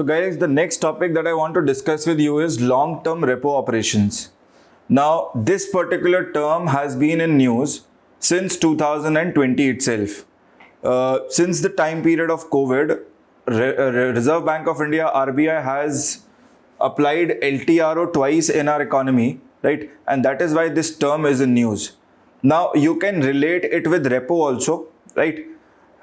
So guys, the next topic that I want to discuss with you is long-term repo operations. Now, this particular term has been in news since 2020 itself. Since the time period of COVID, Reserve Bank of India (RBI) has applied LTRO twice in our economy, right? And that is why this term is in news. Now, you can relate it with repo also, right?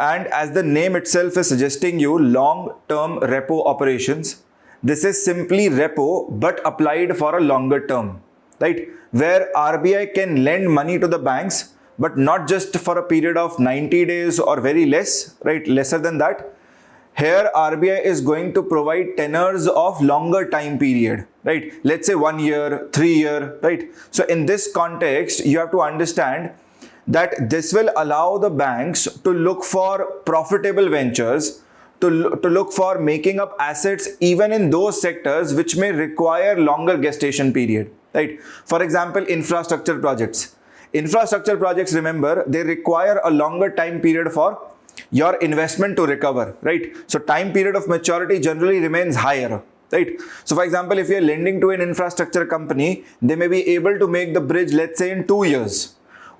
And as the name itself is suggesting you, long-term repo operations, this is simply repo but applied for a longer term, right? Where RBI can lend money to the banks, but not just for a period of 90 days or very less, right? Lesser than that. Here RBI is going to provide tenors of longer time period, right? Let's say 1 year, 3 year, right? So in this context, you have to understand that this will allow the banks to look for profitable ventures, to look for making up assets even in those sectors which may require longer gestation period, right? For example, infrastructure projects. Infrastructure projects, remember, they require a longer time period for your investment to recover, right? So time period of maturity generally remains higher, right? So for example, if you're lending to an infrastructure company, they may be able to make the bridge, let's say in 2 years.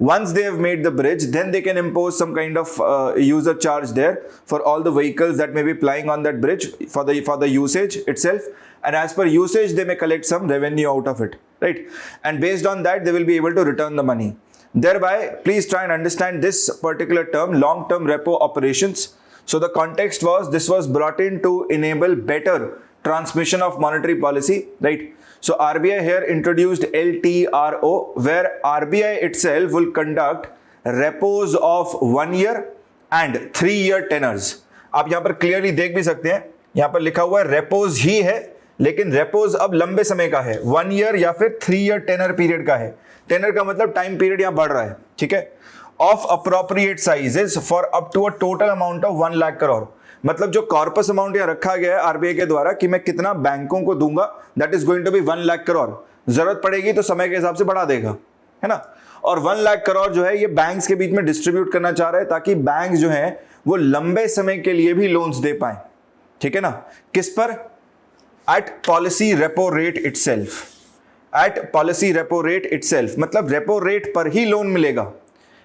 Once they have made the bridge, then they can impose some kind of user charge there for all the vehicles that may be plying on that bridge for the usage itself. And as per usage, they may collect some revenue out of it, right? And based on that, they will be able to return the money. Thereby, please try and understand this particular term, long-term repo operations. So the context was, this was brought in to enable better transmission of monetary policy, right? So RBI here introduced LTRO, where RBI itself will conduct repos of 1 year and 3 year tenors. आप यहाँ पर clearly देख भी सकते हैं, यहाँ पर लिखा हुआ है रेपोज ही है, लेकिन रेपोज अब लंबे समय का है, 1 ईयर या फिर 3 ईयर टेनर पीरियड का है. टेनर का मतलब टाइम पीरियड यहाँ बढ़ रहा है, ठीक है. Of appropriate sizes for up to a total amount of 1 lakh crore. मतलब जो कॉर्पस अमाउंट यहाँ रखा गया है आरबीआई के द्वारा कि मैं कितना बैंकों को दूंगा, that is going to be 1 lakh crore. जरूरत पड़ेगी तो समय के हिसाब से बढ़ा देगा, है ना. और 1 लाख करोड़ जो है ये बैंक्स के बीच में डिस्ट्रीब्यूट करना चाह रहे हैं ताकि बैंक जो है वो लंबे समय के लिए भी लोन्स दे पाए, ठीक है ना. किस पर? At policy repo rate itself. At policy repo rate itself मतलब रेपो रेट पर ही लोन मिलेगा,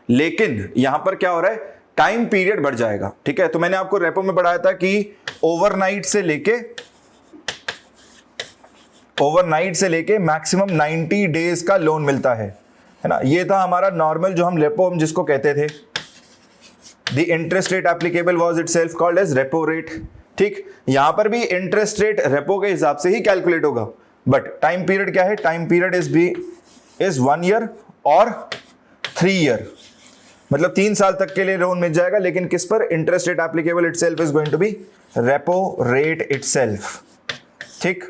लेकिन यहां पर क्या हो रहा है, टाइम पीरियड बढ़ जाएगा, ठीक है. तो मैंने आपको रेपो में पढ़ाया था कि ओवरनाइट से लेके मैक्सिमम 90 डेज का लोन मिलता है ना. ये था हमारा नॉर्मल जो हम रेपो हम जिसको कहते थे. The interest rate applicable was itself called as repo rate, ठीक. यहां पर भी इंटरेस्ट रेट रेपो के हिसाब से ही कैलकुलेट होगा, बट टाइम पीरियड क्या है, टाइम पीरियड इज 1 ईयर और 3 ईयर, मतलब 3 साल तक के लिए लोन मिल जाएगा. लेकिन किस पर? Interest rate applicable itself is going to be repo rate itself, ठीक.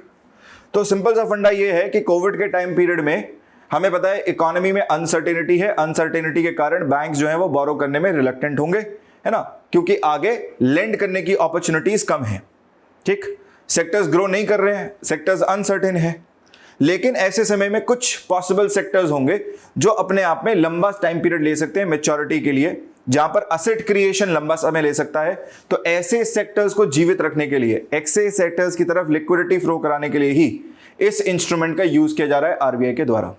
तो सिंपल सा फंडा ये है कि कोविड के टाइम पीरियड में हमें पता है इकोनॉमी में अनसर्टेनिटी है. अनसर्टेनिटी के कारण बैंक जो है वो बोरो करने में रिलक्टेंट होंगे, है ना, क्योंकि आगे लेंड करने की अपॉर्चुनिटीज कम है, ठीक. सेक्टर्स ग्रो नहीं कर रहे हैं, सेक्टर्स अनसर्टेन है. लेकिन ऐसे समय में कुछ पॉसिबल सेक्टर्स होंगे जो अपने आप में लंबा टाइम पीरियड ले सकते हैं मैच्योरिटी के लिए, जहां पर असेट क्रिएशन लंबा समय ले सकता है. तो ऐसे सेक्टर्स को जीवित रखने के लिए, ऐसे सेक्टर्स की तरफ लिक्विडिटी फ्लो कराने के लिए ही इस इंस्ट्रूमेंट का यूज किया जा रहा है आरबीआई के द्वारा.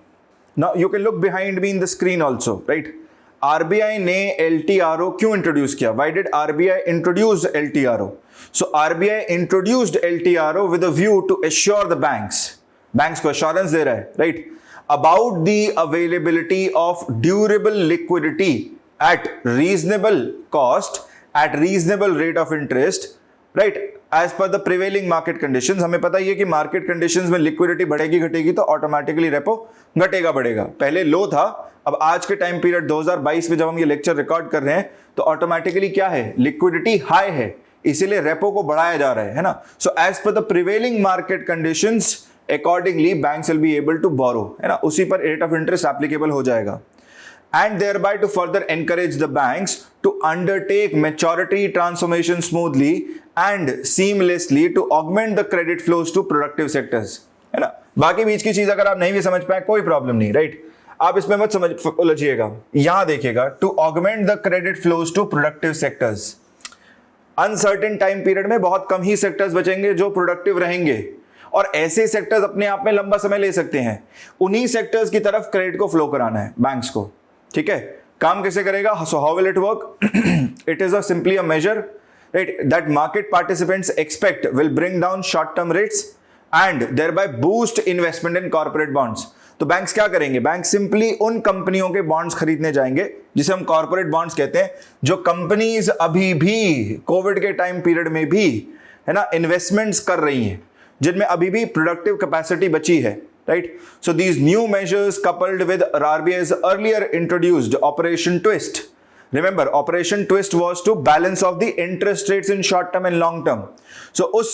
Now you can look behind me in the screen also, right. RBI ने एलटीआरओ क्यों इंट्रोड्यूस किया? Why did RBI introduce LTRO? So RBI introduced LTRO with a view to assure the banks को assurance दे रहा है, right, about the availability of durable liquidity at reasonable cost at reasonable rate of interest, right, as per the prevailing market conditions. हमें पता ही है कि market conditions में लिक्विडिटी बढ़ेगी घटेगी तो ऑटोमेटिकली रेपो घटेगा बढ़ेगा. पहले लो था, अब आज के टाइम पीरियड 2022 में जब हम ये लेक्चर रिकॉर्ड कर रहे हैं तो ऑटोमेटिकली क्या है, लिक्विडिटी हाई है, इसीलिए रेपो को बढ़ाया जा रहा है ना. So as per the prevailing market conditions accordingly banks will be able to borrow, है ना, उसी पर रेट ऑफ इंटरेस्ट एप्लीकेबल हो जाएगा. and thereby to further encourage the banks to undertake maturity transformation smoothly and seamlessly to augment the credit flows to productive sectors, है ना. बाकी बीच की चीज अगर आप नहीं भी समझ पाए कोई प्रॉब्लम नहीं, राइट. आप इसमें मत समझ उलझिएगा, यहां देखिएगा, to augment the credit flows to productive sectors. Uncertain time period में बहुत कम ही सेक्टर्स बचेंगे जो प्रोडक्टिव रहेंगे, और ऐसे सेक्टर्स अपने आप में लंबा समय ले सकते हैं। उन्हीं सेक्टर्स की तरफ क्रेडिट को फ्लो कराना है बैंक्स को, ठीक है। काम कैसे करेगा? So how will it work? It is simply a measure, right, that market participants expect will bring down short term rates and thereby boost investment in corporate bonds. तो बैंक्स क्या करेंगे? बैंक सिंपली उन कंपनियों के bonds खरीदने जाएंगे जिसे हम कॉर्पोरेट बॉन्ड्स कहते हैं, जो कंपनीज अभी भी कोविड के टाइम पीरियड में भी, है ना, इन्वेस्टमेंट्स कर रही हैं, जिनमें अभी भी प्रोडक्टिव कैपेसिटी बची है, right. So these new measures coupled with RBI's earlier introduced Operation Twist. Remember, Operation Twist was to balance off the interest rates in short term and long term. So उस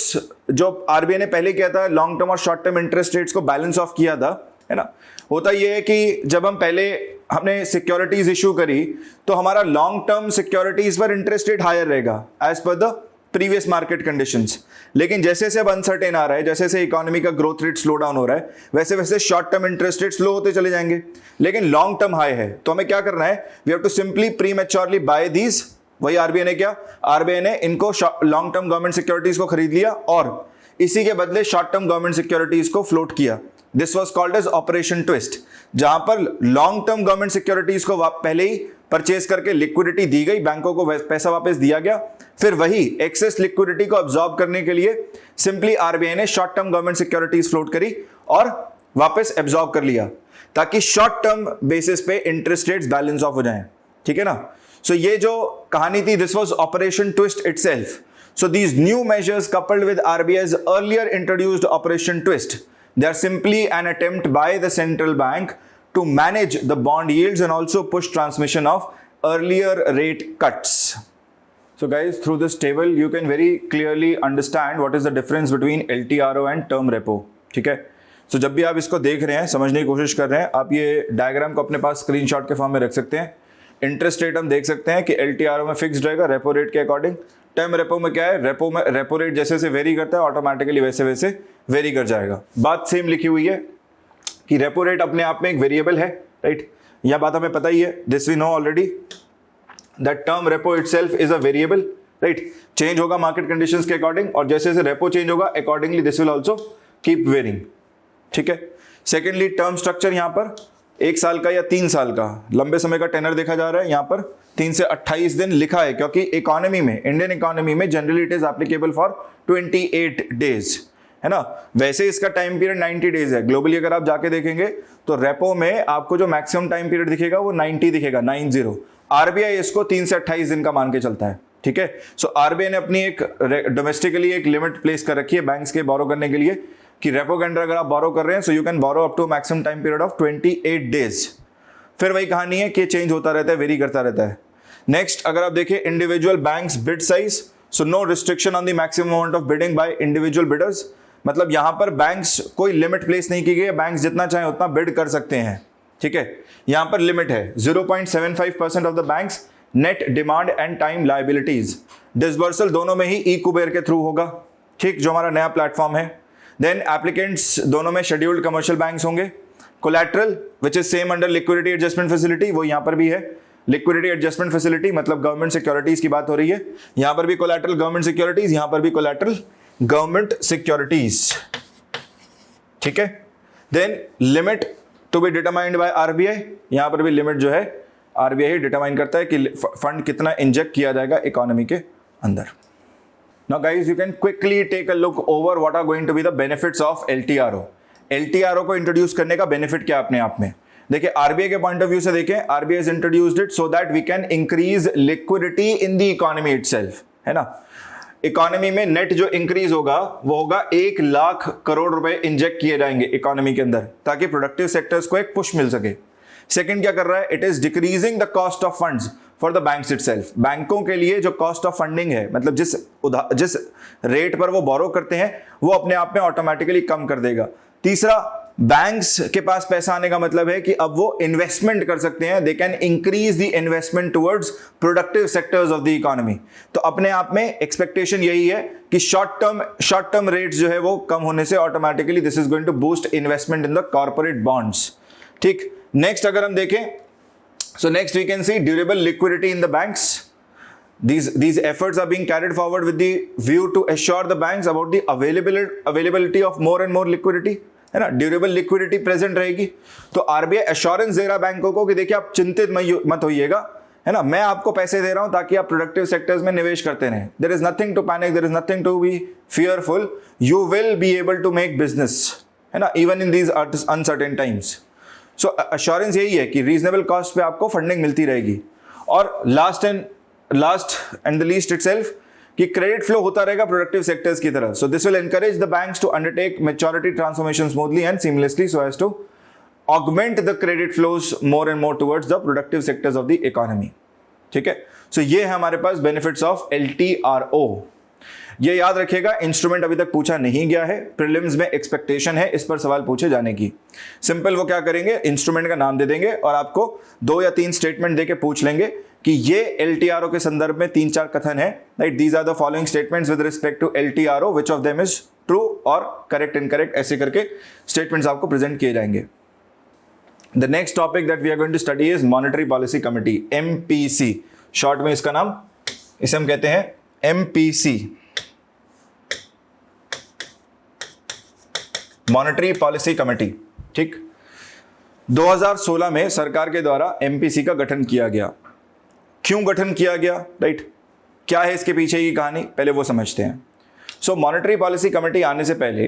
जो RBI ने पहले किया था, long term और short term interest rates को balance of किया था, है ना। होता ये है कि जब हम पहले हमने सिक्योरिटीज इशू करी तो हमारा लॉन्ग टर्म सिक्योरिटीज पर इंटरेस्ट रेट हायर रहेगा as per the previous market conditions, लेकिन जैसे जैसे अब अनसर्टेन आ रहा है, जैसे जैसे इकोनॉमी का ग्रोथ रेट स्लो डाउन हो रहा है, वैसे वैसे short term interest rate slow होते चले जाएंगे, लेकिन लॉन्ग टर्म हाई है। तो हमें क्या करना है? We have to simply prematurely buy these. वही आरबीआई ने किया, आरबीआई ने इनको लॉन्ग टर्म गवर्नमेंट सिक्योरिटीज को खरीद लिया और इसी के बदले शॉर्ट टर्म गवर्नमेंट सिक्योरिटीज को फ्लोट किया। This was called as operation twist, जहां पर लॉन्ग टर्म गवर्नमेंट सिक्योरिटीज को पहले ही परचेज करके लिक्विडिटी दी गई, बैंकों को पैसा वापस दिया गया, फिर वही एक्सेस लिक्विडिटी को अब्सॉर्ब करने के लिए सिंपली आरबीआई ने short term government securities float करी और वापस एब्सॉर्ब कर लिया, ताकि शॉर्ट टर्म बेसिस पे इंटरेस्ट रेट्स बैलेंस ऑफ हो जाएं, ठीक है ना। सो ये जो कहानी थी, this was operation twist itself. So these new measures coupled with RBI's earlier introduced operation twist, they are simply an attempt by the central bank to manage the bond yields and also push transmission of earlier rate cuts. So guys, through this table you can very clearly understand what is the difference between LTRO and term repo, ठीक है। So जब भी आप इसको देख रहे हैं, समझने की कोशिश कर रहे हैं, आप ये डायग्राम को अपने पास स्क्रीनशॉट के फॉर्म में रख सकते हैं। इंटरेस्ट रेट हम देख सकते हैं कि LTRO में फिक्स्ड रहेगा रेपो रेट के अकॉर्डिंग। टर्म रेपो में क्या है? रेपो रेट जैसे जैसे वेरी करता है, ऑटोमेटिकली वैसे वैसे वेरी कर जाएगा। बात सेम लिखी हुई है कि रेपो रेट अपने आप में एक वेरिएबल है, राइट। यह बात हमें पता ही है, this we know already, that term repo itself is a variable, right. Change होगा मार्केट कंडीशंस के अकॉर्डिंग, और जैसे जैसे रेपो चेंज होगा accordingly this will also keep varying, ठीक है। सेकेंडली, टर्म स्ट्रक्चर यहाँ पर 1 साल का या 3 साल का लंबे समय का टेनर देखा जा रहा है। यहाँ पर 3 से 28 दिन लिखा है, क्योंकि इकोनॉमी में, इंडियन इकोनॉमी में generally it is applicable for 28 days, है ना। वैसे इसका टाइम पीरियड 90 डेज है। ग्लोबली अगर आप जाके देखेंगे तो रेपो में आपको जो मैक्सिमम टाइम पीरियड दिखेगा वो 90 दिखेगा, 90। आरबीआई इसको 3 से 28 दिन का मान के चलता है, ठीक है। सो आरबीआई ने अपनी एक डोमेस्टिकली एक लिमिट प्लेस कर रखी है बैंक्स के बोरो करने के लिए, कि रेपो के अंडर अगर आप बोरो कर रहे हैं so you can borrow up to maximum time period of 28 days. फिर वही कहानी है कि चेंज होता रहता है, वेरी करता रहता है। नेक्स्ट, अगर आप देखिए individual banks bid size, so no restriction on the maximum amount of bidding by individual bidders. मतलब यहां पर बैंक्स कोई लिमिट प्लेस नहीं की गई है, बैंक्स जितना चाहे उतना बिड कर सकते हैं, ठीक है। यहां पर लिमिट है 0.75% of the banks net demand and time liabilities. Disbursal दोनों में ही ई कुबेर के थ्रू होगा, ठीक, जो हमारा नया प्लेटफॉर्म है। देन एप्लीकेंट्स दोनों में शेड्यूल्ड कमर्शियल बैंक्स होंगे। Collateral which is same under liquidity adjustment facility, वो यहां पर भी है। लिक्विडिटी एडजस्टमेंट फैसिलिटी मतलब गवर्नमेंट सिक्योरिटीज की बात हो रही है, यहां पर भी कोलैटरल गवर्नमेंट सिक्योरिटीज, यहां पर भी कोलैटरल गवर्नमेंट सिक्योरिटीज, ठीक है। Then limit to be determined by RBI, यहां पर भी लिमिट जो है आरबीआई डिटरमाइन करता है कि फंड कितना इंजेक्ट किया जाएगा इकोनॉमी के अंदर। Now guys, you can quickly take a look over what are going to be the benefits of LTRO. LTRO को इंट्रोड्यूस करने का बेनिफिट क्या अपने आप में? देखिए आरबीआई के पॉइंट ऑफ व्यू से देखें, RBI has introduced it so that we can increase liquidity in the economy itself, है ना। इकोनॉमी में नेट जो इंक्रीज होगा वो होगा 1 लाख करोड़ रुपए इंजेक्ट किए जाएंगे इकोनॉमी के अंदर, ताकि प्रोडक्टिव सेक्टर्स को एक पुश मिल सके। सेकंड क्या कर रहा है? It is decreasing the cost of funds for the banks itself. बैंकों के लिए जो कॉस्ट ऑफ फंडिंग है, मतलब जिस रेट पर वो बोरो करते हैं, वो अपने आप में ऑटोमेटिकली कम कर देगा। तीसरा, बैंक्स के पास पैसा आने का मतलब है कि अब वो इन्वेस्टमेंट कर सकते हैं, they can increase the investment towards productive sectors of the economy. तो अपने आप में एक्सपेक्टेशन यही है कि शॉर्ट टर्म रेट्स जो है वो कम होने से automatically this is going to boost investment in the corporate bonds, ठीक। नेक्स्ट अगर हम देखें, so next we can see durable liquidity in the banks. These efforts are being carried forward with the view to assure the banks about the availability of more and more liquidity, है ना, durable liquidity present रहेगी। तो RBI assurance दे रहा बैंकों को कि देखिए आप चिंतित मत होइएगा, है ना, मैं आपको पैसे दे रहा हूं ताकि आप प्रोडक्टिव सेक्टर्स में निवेश करते रहें। There is nothing to panic, there is nothing to be fearful, you will be able to make business, है ना, even in these uncertain times. So assurance यही है कि रीजनेबल कॉस्ट पे आपको फंडिंग मिलती रहेगी। और last and the least itself कि क्रेडिट फ्लो होता रहेगा प्रोडक्टिव सेक्टर्स की तरफ। So this will encourage the banks to undertake maturity transformation smoothly and seamlessly so as to augment the credit flows more and more towards the productive sectors of the economy. ठीक है, सो ये है हमारे पास benefits of LTRO। ये याद रखिएगा, instrument अभी तक पूछा नहीं गया है, प्रीलिम्स में एक्सपेक्टेशन है इस पर सवाल पूछे जाने की। सिंपल वो क्या करेंगे, इंस्ट्रूमेंट का नाम दे देंगे और आपको 2 या 3 स्टेटमेंट देके पूछ लेंगे कि ये LTRO के संदर्भ में 3-4 कथन है, right, these are the following statements with respect to LTRO, which of them is true और करेक्ट इनकरेक्ट, ऐसे करके स्टेटमेंट्स आपको प्रेजेंट किए जाएंगे। The next topic that we are going to study is monetary policy committee, MPC, short में इसका नाम, इसे हम कहते हैं MPC, मॉनेटरी पॉलिसी कमेटी। ठीक, 2016 में सरकार के द्वारा MPC का गठन किया गया। क्यों गठन किया गया, राइट, क्या है इसके पीछे की कहानी, पहले वो समझते हैं। सो मॉनेटरी पॉलिसी कमेटी आने से पहले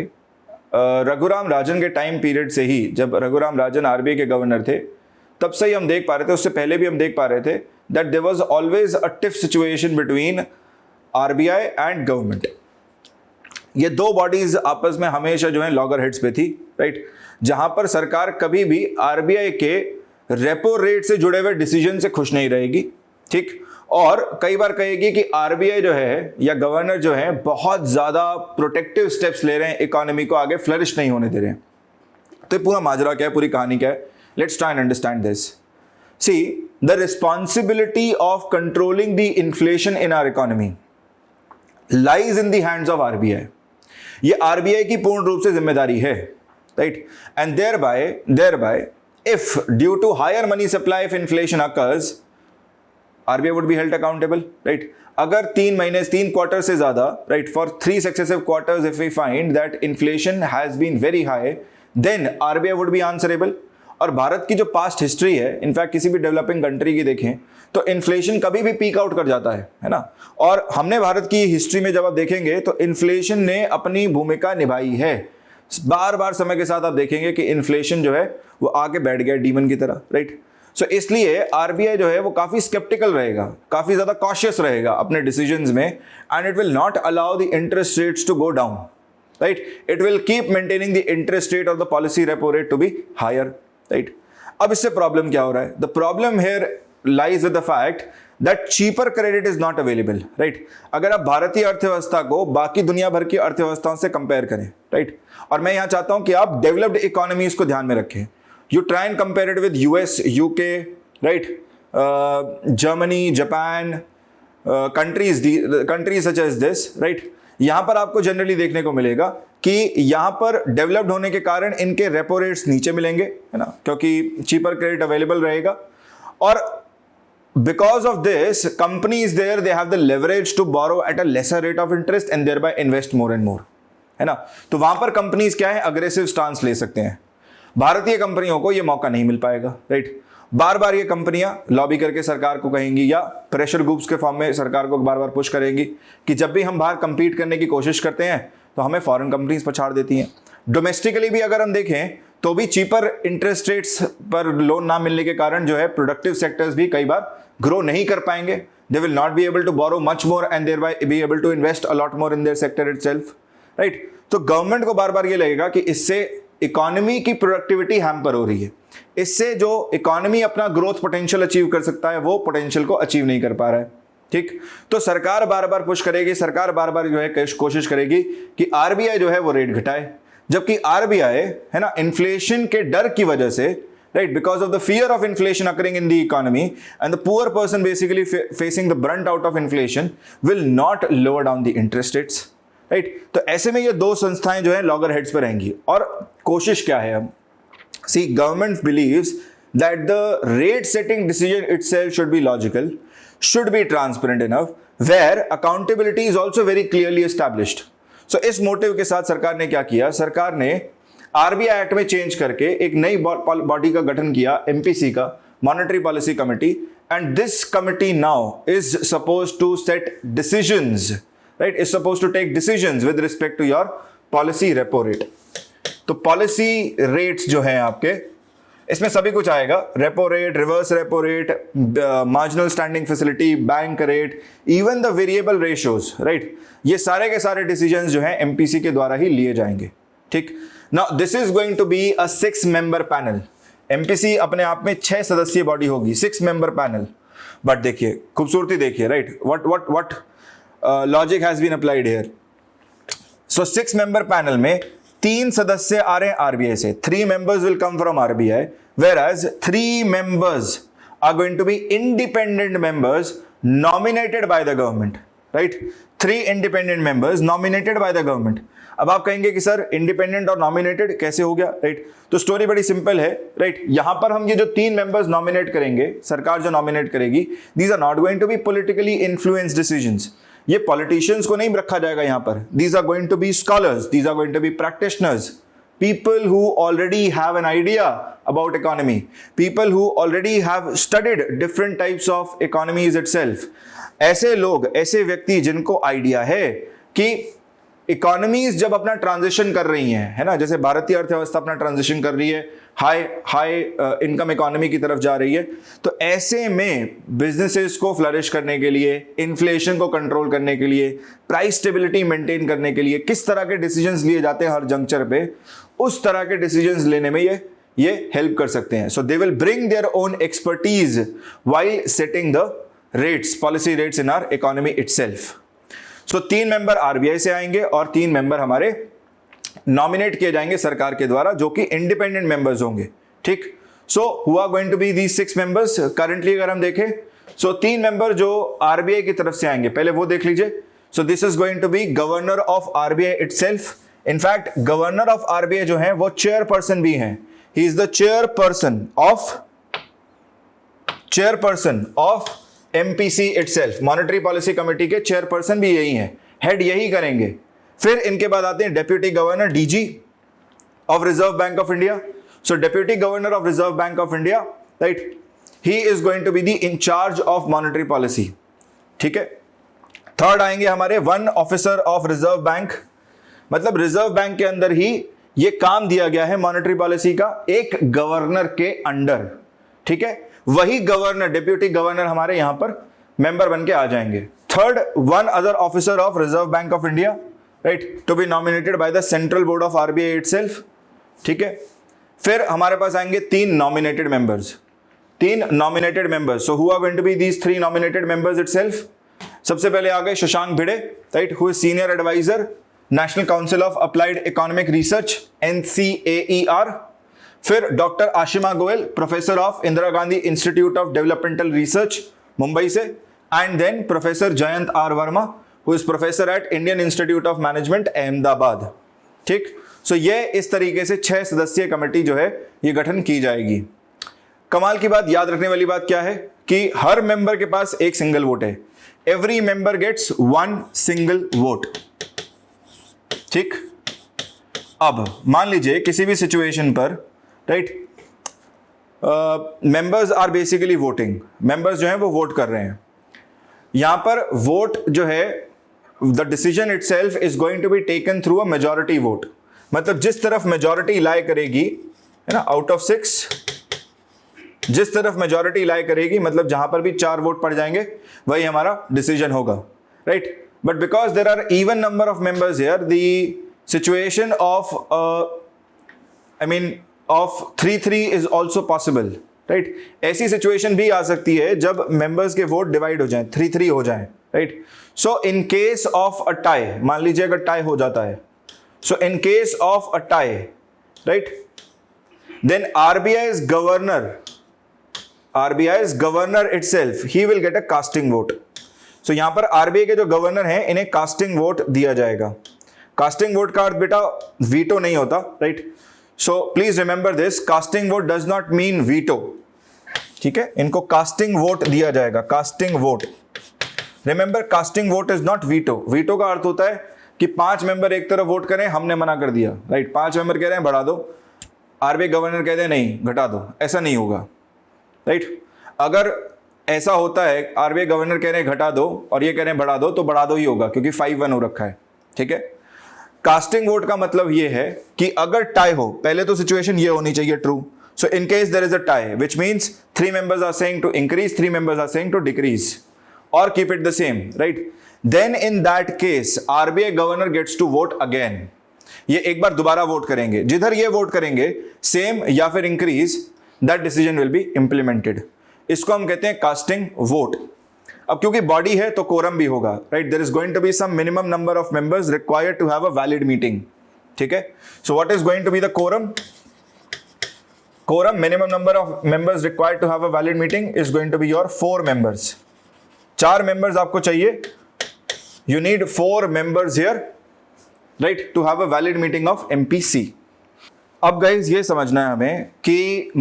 रघुराम राजन के टाइम पीरियड से ही, जब रघुराम राजन RBI के गवर्नर थे, तब से ही हम देख पा रहे थे, उससे पहले भी हम देख पा रहे थे that there was always a tiff situation between RBI and government. ये 2 बॉडीज आपस में हमेशा जो है लॉगर हेड्स पे थी, राइट, जहां पर सरकार कभी भी RBI के रेपो रेट से जुड़े हुए डिसीजन से खुश नहीं रहेगी। ठीक, और कई बार कहेगी कि RBI जो है या गवर्नर जो है बहुत ज्यादा प्रोटेक्टिव स्टेप्स ले रहे हैं, इकोनॉमी को आगे फ्लरिश नहीं होने दे रहे हैं। तो पूरा माजरा क्या है, पूरी कहानी क्या है, let's try and understand this. See, the responsibility of controlling the inflation in our economy lies in the hands of RBI। ये RBI की पूर्ण रूप से जिम्मेदारी है, right, and thereby if due to higher money supply if inflation occurs, RBI would be held accountable, right? अगर 3 quarter से ज्यादा, right, for 3 successive quarters if we find that inflation has been very high, then RBI would be answerable। और भारत की जो past history है, in fact किसी भी developing country की देखें तो इन्फ्लेशन कभी भी पीक आउट कर जाता है ना। और हमने भारत की हिस्ट्री में जब आप देखेंगे तो इन्फ्लेशन ने अपनी भूमिका निभाई है। बार बार समय के साथ आप देखेंगे कि इन्फ्लेशन जो है वो आके बैठ गया डीमन की तरह, राइट। सो इसलिए RBI जो है वो काफी स्केप्टिकल रहेगा, काफी ज्यादा कॉशियस रहेगा अपने डिसीजंस में, and it will not allow the interest rates to go down, right. It will keep maintaining the interest rate और the policy repo rate to be higher, right. अब इससे प्रॉब्लम क्या हो रहा है? The problem here lies with the fact that cheaper credit is not available, right. अगर आप भारतीय अर्थव्यवस्था को बाकी दुनिया भर की अर्थव्यवस्थाओं से कंपेयर करें, राइट, और मैं यहां चाहता हूं कि आप डेवलप्ड इकोनॉमीज को ध्यान में रखें। You try and compare it with US, UK, right? Germany, Japan, countries such as this, right? यहाँ पर आपको जनरली देखने को मिलेगा कि यहाँ पर डेवलप्ड होने के कारण इनके रेपो रेट्स नीचे मिलेंगे, है ना, क्योंकि चीपर क्रेडिट अवेलेबल रहेगा। और because of this, companies there they have the leverage to borrow at a lesser rate of interest and thereby invest more and more, है ना। तो वहां पर कंपनीज क्या है, अग्रेसिव स्टांस ले सकते हैं। भारतीय कंपनियों को यह मौका नहीं मिल पाएगा, राइट। बार बार ये कंपनियां लॉबी करके सरकार को कहेंगी या प्रेशर ग्रुप्स के फॉर्म में सरकार को बार बार पुश करेंगी कि जब भी हम बाहर कंपीट करने की कोशिश करते हैं तो हमें फॉरेन कंपनीज पछाड़ देती हैं। डोमेस्टिकली भी अगर हम देखें तो भी चीपर इंटरेस्ट रेट्स पर लोन ना मिलने के कारण जो है प्रोडक्टिव सेक्टर्स भी कई बार ग्रो नहीं कर पाएंगे। They will not be able to borrow much more and thereby be able to invest a lot more in their sector itself, right. तो गवर्नमेंट को बार बार ये लगेगा कि इससे इकोनॉमी की प्रोडक्टिविटी हैम्पर हो रही है, इससे जो इकोनॉमी अपना ग्रोथ पोटेंशियल अचीव कर सकता है वो पोटेंशियल को अचीव नहीं कर पा रहा है, ठीक। तो सरकार बार बार पुश करेगी, सरकार बार बार जो है कोशिश करेगी कि RBI जो है वो रेट घटाए, जबकि RBI है ना इन्फ्लेशन के डर की वजह से, right, because of the fear of inflation occurring in the economy and the poor person basically facing the Brunt out of inflation will not lower down the interest rates, right. तो ऐसे में ये 2 संस्थाएं जो है लॉगर हेड्स पर रहेंगी। और कोशिश क्या है अब? See, government believes that the rate setting decision itself should be logical, should be transparent enough, where accountability is also very clearly established. So इस मोटिव के साथ सरकार ने क्या किया, सरकार ने आरबीआई एक्ट में चेंज करके एक नई बॉडी का गठन किया, एमपीसी का, monetary policy committee, and this committee now is suppose to set decisions, right, is suppose to take decisions with respect to your policy repo rate. तो पॉलिसी रेट्स जो हैं आपके, इसमें सभी कुछ आएगा, repo rate, reverse repo rate, marginal standing facility, bank rate, even the variable ratios, right, ये सारे के सारे डिसीजंस जो हैं एमपीसी के द्वारा ही लिए जाएंगे. ठीक, now this is going to be a 6 member panel. MPC अपने आप में 6 सदस्यीय बॉडी होगी, 6 मेंबर पैनल. बट देखिए खूबसूरती देखिए, right, what logic has been applied here. So 6 member panel में 3 सदस्य आ रहे हैं आरबीआई से, 3 members will come from RBI, whereas 3 members are going to be independent members nominated by the government, right? 3 independent members nominated by the government. अब आप कहेंगे कि sir independent और नॉमिनेटेड कैसे हो गया, राइट? तो स्टोरी बड़ी सिंपल है, राइट? यहां पर हम ये जो 3 members नॉमिनेट करेंगे, सरकार जो नॉमिनेट करेगी, these are not going to be politically influenced decisions. ये पॉलिटिशियंस को नहीं रखा जाएगा यहां पर. These are going to be scholars, these are going to be practitioners, people who already have an idea about economy, people who already have studied different types of economies itself. ऐसे लोग, ऐसे व्यक्ति जिनको आइडिया है कि economies जब अपना transition कर रही हैं, है ना, जैसे भारतीय अर्थव्यवस्था अपना ट्रांजिशन कर रही है, हाई इनकम इकोनॉमी की तरफ जा रही है, तो ऐसे में बिजनेसेस को फ्लरिश करने के लिए, इन्फ्लेशन को कंट्रोल करने के लिए, प्राइस स्टेबिलिटी मेंटेन करने के लिए किस तरह के डिसीजंस लिए जाते हैं हर जंक्चर पे, उस तरह के डिसीजंस लेने में ये हेल्प कर सकते हैं. So they will bring their own expertise while setting the rates, policy rates in our economy itself. So 3 member RBI से आएंगे और 3 मेंबर हमारे नॉमिनेट किए जाएंगे सरकार के द्वारा, जो कि इंडिपेंडेंट मेंबर्स होंगे. ठीक, so who are going to be these 6 members currently अगर हम देखें, सो 3 मेंबर जो आरबीआई की तरफ से आएंगे, पहले वो देख लीजिए. So this is going to be governor of RBI itself. In fact governor of RBI जो है वो चेयरपर्सन भी हैं. He is the chairperson of MPC itself. Monetary policy committee के चेयरपर्सन भी यही हैं, हेड यही करेंगे. फिर इनके बाद आते हैं deputy governor, DG of Reserve Bank of India. So deputy governor of Reserve Bank of India, right, he is going to be the in charge of monetary policy. ठीक है. थर्ड आएंगे हमारे 1 ऑफिसर ऑफ रिजर्व बैंक. मतलब Reserve Bank के अंदर ही ये काम दिया गया है मॉनेटरी पॉलिसी का, एक गवर्नर के अंडर. ठीक है, वही गवर्नर, डेप्यूटी गवर्नर हमारे यहां पर मेंबर बन के आ जाएंगे. Third, 1 other officer of Reserve Bank of India, right, to be nominated by the central board of RBI itself. ठीक है. फिर हमारे पास आएंगे 3 nominated members. 3 nominated members. So who are going to be these 3 nominated members itself. सबसे पहले आ गए Shashank Bhide, right, who is senior adviser, National Council of Applied Economic Research, NCAER. फिर doctor Ashima Goyal, professor of Indira Gandhi institute of developmental research, Mumbai से. And then professor Jayant R Varma, who is professor at Indian Institute of Management, Ahmedabad. ठीक. So ये इस तरीके से 6 सदस्यीय committee जो है ये गठन की जाएगी. कमाल की बात, याद रखने वाली बात क्या है कि हर मेंबर के पास एक सिंगल वोट है. Every member gets 1 single vote. ठीक. अब मान लीजिए किसी भी सिचुएशन पर, right, members are basically voting. Members जो हैं वो वोट कर रहे हैं. यहां पर वोट जो है, the decision itself is going to be taken through a majority vote. मतलब जिस तरफ मेजॉरिटी लाई करेगी, है ना, आउट ऑफ 6 जिस तरफ मेजॉरिटी लाई करेगी, मतलब जहां पर भी 4 वोट पड़ जाएंगे वही हमारा डिसीजन होगा, right. But because there are even number of members here, the situation of of 3-3 is also possible, right. ऐसी सिचुएशन भी आ सकती है जब मेंबर्स के वोट डिवाइड हो जाएं, 3-3 हो जाएं, right. So in case of a tie, मान लीजिए अगर टाई हो जाता है, so in case of a tie, right, then RBI's governor itself, he will get a casting vote. So यहां पर आरबीआई के जो गवर्नर हैं इन्हें कास्टिंग वोट दिया जाएगा. कास्टिंग वोट का अर्थ बेटा वीटो नहीं होता, right. So please remember this, casting vote does not mean veto, ठीक है, इनको कास्टिंग वोट दिया जाएगा, casting vote. Remember, casting vote is not veto. Veto का अर्थ होता है कि 5 मेंबर एक तरफ वोट करें, हमने मना कर दिया, राइट। 5 मेंबर कह रहे हैं बढ़ा दो, आरबीआई गवर्नर कहते हैं नहीं घटा दो, ऐसा नहीं होगा, राइट। अगर ऐसा होता है, आरबीआई गवर्नर कह रहे हैं घटा दो और ये कह रहे हैं बढ़ा दो, तो बढ़ा दो ही होगा, क्योंकि 5-1 हो रखा है, ठीक है। कास्टिंग वोट का मतलब ये है कि अगर टाई हो, पहले तो सिचुएशन ये होनी चाहिए true, so in case there is a tie, which means 3 members are saying to increase, 3 members are saying to decrease or keep it the same, right? Then in that case RBI governor gets to vote again. ये एक बार दोबारा vote करेंगे, जिधर ये vote करेंगे same या फिर increase, that decision will be implemented. इसको हम कहते हैं कास्टिंग वोट। अब क्योंकि बॉडी है तो कोरम भी होगा, right. There is going to be some minimum number of members required to have a valid meeting, ठीक है। So what is going to be the quorum? Quorum, minimum number of members required to have a valid meeting is going to be your 4 members. 4 members आपको चाहिए. You need 4 members here, right, to have a valid meeting of MPC. अब guys ये समझना है हमें कि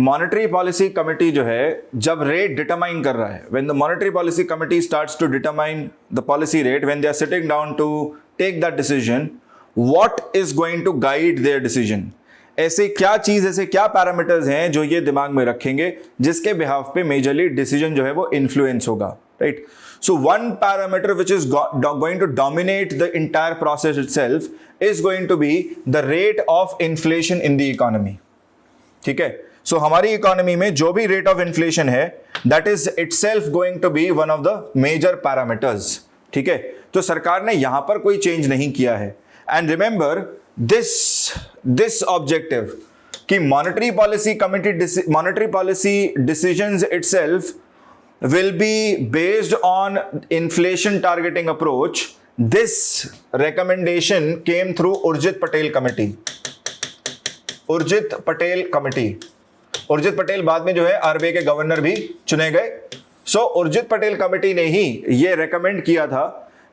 monetary policy committee जो है जब रेट डिटरमाइन कर रहा है, when the monetary policy committee starts to determine the policy rate, when they are sitting down to take that decision, what is going to guide their decision? ऐसे क्या चीज, ऐसे क्या पैरामीटर्स हैं जो ये दिमाग में रखेंगे जिसके बिहाफ पे मेजरली डिसीजन जो है वो इन्फ्लुएंस होगा, right. So one parameter which is going to dominate the entire process itself is going to be the rate of inflation in the economy, ठीक है। सो हमारी इकोनॉमी में जो भी रेट ऑफ इन्फ्लेशन है that is itself going to be one of the major parameters, ठीक है। तो सरकार ने यहां पर कोई चेंज नहीं किया है। एंड रिमेंबर this objective कि monetary policy decisions itself will be based on inflation targeting approach. This recommendation came through Urjit Patel committee. Urjit Patel बाद में जो है आरबीआई के गवर्नर भी चुने गए। उर्जित पटेल कमेटी ने ही ये रेकमेंड किया था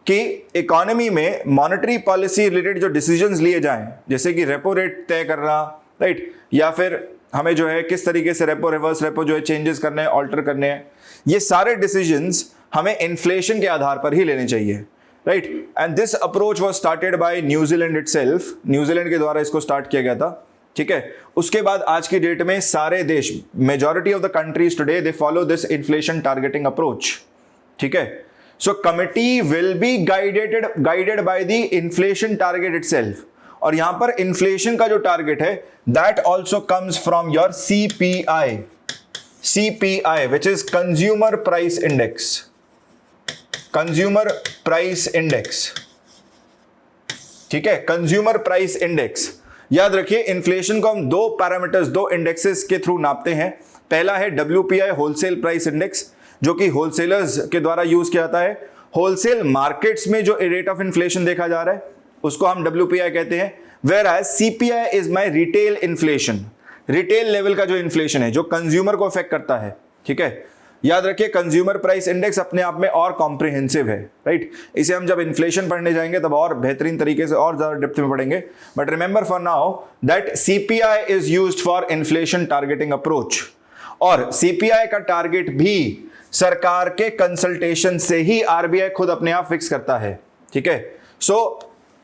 कि इकोनॉमी में मॉनेटरी पॉलिसी रिलेटेड जो डिसीजंस लिए जाएं, जैसे कि रेपो रेट तय करना, राइट, या फिर हमें जो है किस तरीके से रेपो रिवर्स रेपो जो है चेंजेस करने हैं, ऑल्टर करने हैं, ये सारे डिसीजंस हमें इन्फ्लेशन के आधार पर ही लेने चाहिए, right. And this approach was started by New Zealand itself, New Zealand के द्वारा इसको स्टार्ट किया गया था, ठीक है। उसके बाद आज की डेट में सारे देश, majority of the countries today they follow this inflation targeting approach, ठीक है। So committee will be guided by the inflation target itself. और यहां पर inflation का जो target है that also comes from your CPI which is consumer price index, ठीक है, consumer price index। याद रखिए इन्फ्लेशन को हम 2 पैरामीटर्स, 2 इंडेक्सेस के थ्रू नापते हैं। पहला है WPI होलसेल प्राइस इंडेक्स, जो कि होलसेलर्स के द्वारा यूज किया जाता है। होलसेल मार्केट्स में जो रेट ऑफ इन्फ्लेशन देखा जा रहा है उसको हम WPI कहते हैं, whereas CPI is my retail inflation, retail level का जो इन्फ्लेशन है जो कंज्यूमर को अफेक्ट करता है, ठीक है। याद रखिए कंज्यूमर प्राइस इंडेक्स अपने आप में और कॉम्प्रिहेंसिव है, राइट। इसे हम जब इन्फ्लेशन पढ़ने जाएंगे तब और बेहतरीन तरीके से और ज्यादा डेप्थ में पढ़ेंगे, but remember for now that CPI is used for inflation targeting approach. और CPI का टारगेट भी सरकार के कंसल्टेशन से ही आरबीआई खुद अपने आप फिक्स करता है, ठीक है। सो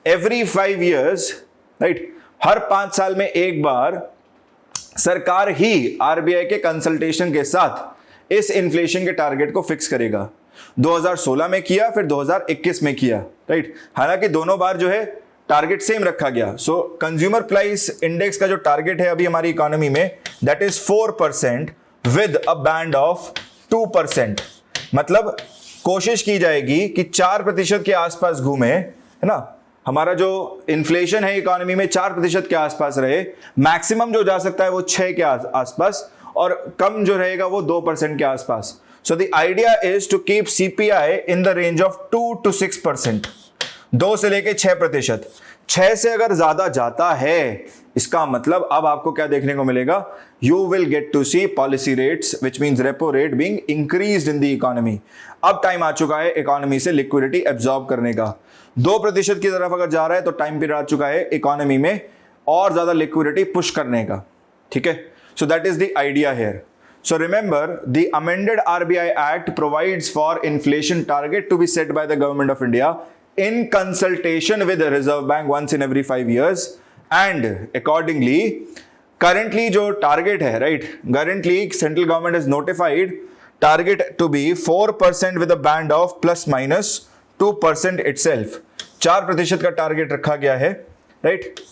एवरी 5 years, राइट, हर 5 साल में एक बार सरकार ही आरबीआई के कंसल्टेशन के साथ इस इन्फ्लेशन के टारगेट को फिक्स करेगा। 2016 में किया, फिर 2021 में किया, राइट। हालांकि दोनों बार जो है टारगेट सेम रखा गया। सो कंज्यूमर प्राइस इंडेक्स का जो टारगेट है अभी हमारी इकोनॉमी में that is 4% with a band of 2%। मतलब कोशिश की जाएगी कि 4% के आसपास घूमे, है ना। हमारा जो इन्फ्लेशन है इकोनॉमी में 4% के आसपास रहे, मैक्सिमम जो जा सकता है वो 6 के आसपास, और कम जो रहेगा वो 2% के आसपास। So the idea is to keep CPI in the range of 2 to 6%, 2 से लेके 6%। 6 से अगर ज्यादा जाता है, इसका मतलब अब आपको क्या देखने को मिलेगा, you will get to see policy rates which means repo rate being increased in the economy। अब टाइम आ चुका है इकोनॉमी से लिक्विडिटी एब्जॉर्ब करने का। 2% की तरफ अगर जा रहा है तो टाइम पीरियड आ चुका है इकोनॉमी में और ज्यादा लिक्विडिटी पुश करने का, ठीक है। So that is the idea here. So remember, the amended RBI Act provides for inflation target to be set by the government of India in consultation with the Reserve Bank once in every 5 years, and accordingly, currently जो target है, right? Currently, central government has notified target to be 4% with a band of plus minus 2% itself. 4% का target रखा गया है, right?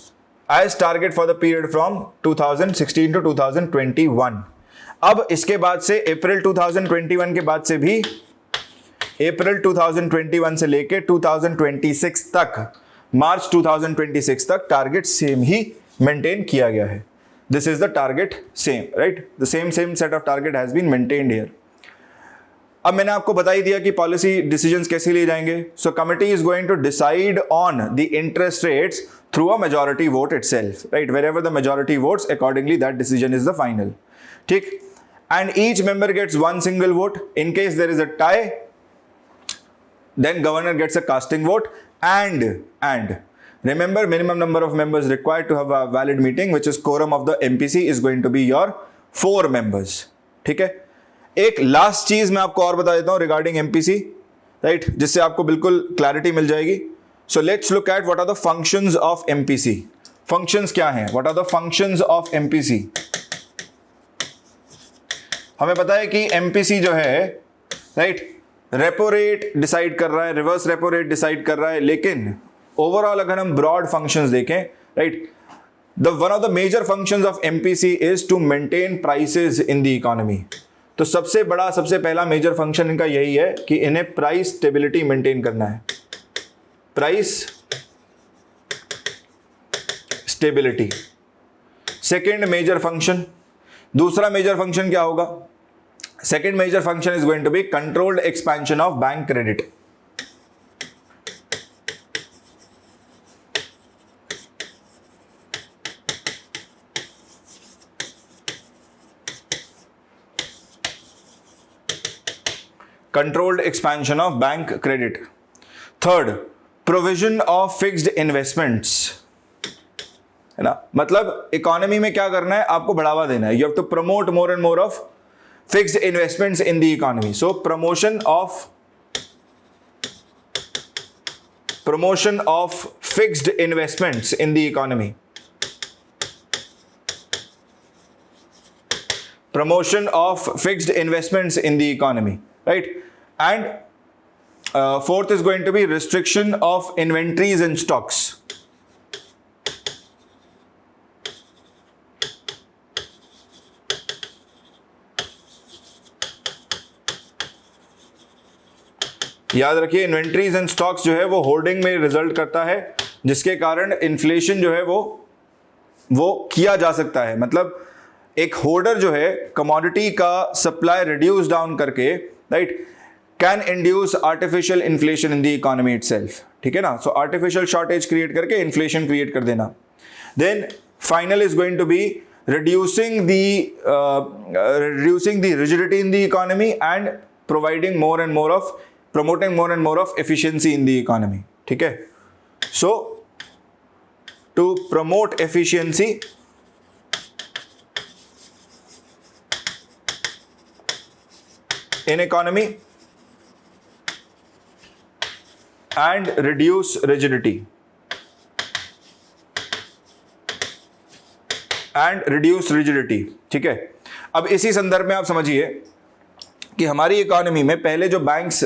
As target for the period from 2016 to 2021. अब इसके बाद से अप्रैल 2021 के बाद से भी अप्रैल 2021 से लेके 2026 तक, मार्च 2026 तक टारगेट सेम ही मेंटेन किया गया है. This is the target same, right? The same set of target has been maintained here. अब मैंने आपको बता ही दिया कि पॉलिसी डिसीजंस कैसे लिए जाएंगे. So committee is going to decide on the interest rates through a majority vote itself, right? Wherever the majority votes, accordingly that decision is the final. ठीक? And each member gets one single vote. In case there is a tie, then governor gets a casting vote. And remember, minimum number of members required to have a valid meeting, which is quorum of the MPC, is going to be your 4 members. ठीक है? एक last चीज मैं आपको और बता देता हूं रिगार्डिंग MPC, राइट? जिससे आपको बिल्कुल क्लैरिटी मिल जाएगी. So let's look at what are the functions of MPC. Functions क्या हैं? What are the functions of MPC? हमें पता है कि MPC जो है, राइट, रेपो रेट डिसाइड कर रहा है, रिवर्स रेपो रेट डिसाइड कर रहा है, लेकिन ओवरऑल अगर हम ब्रॉड फंक्शंस देखें, right, one of the major functions of MPC is to maintain prices in the economy. तो सबसे पहला मेजर फंक्शन इनका यही है कि इन्हें प्राइस स्टेबिलिटी मेंटेन करना है. Price stability second major function. दूसरा मेजर फंक्शन क्या होगा? Second major function is going to be controlled expansion of bank credit. Controlled expansion of bank credit. Third, provision of fixed investments, है ना? मतलब economy में क्या करना है? आपको बढ़ावा देना है. You have to promote more and more of fixed investments in the economy. So promotion of fixed investments in the economy. Promotion of fixed investments in the economy, right? And fourth is going to be restriction of inventories and stocks. याद रखिए, inventories and stocks जो है वो hoarding में result करता है, जिसके कारण इन्फ्लेशन जो है वो किया जा सकता है. मतलब एक होर्डर जो है कमोडिटी का सप्लाई रिड्यूस डाउन करके, right, can induce artificial inflation in the economy itself. ठीक है ना? सो आर्टिफिशियल शॉर्टेज क्रिएट करके इन्फ्लेशन क्रिएट कर देना. Then final is going to be reducing the rigidity in the economy and promoting more and more of efficiency in the economy. ठीक है? So to promote efficiency in economy and reduce rigidity. ठीक है? अब इसी संदर्भ में आप समझिए कि हमारी इकोनॉमी में पहले जो बैंक्स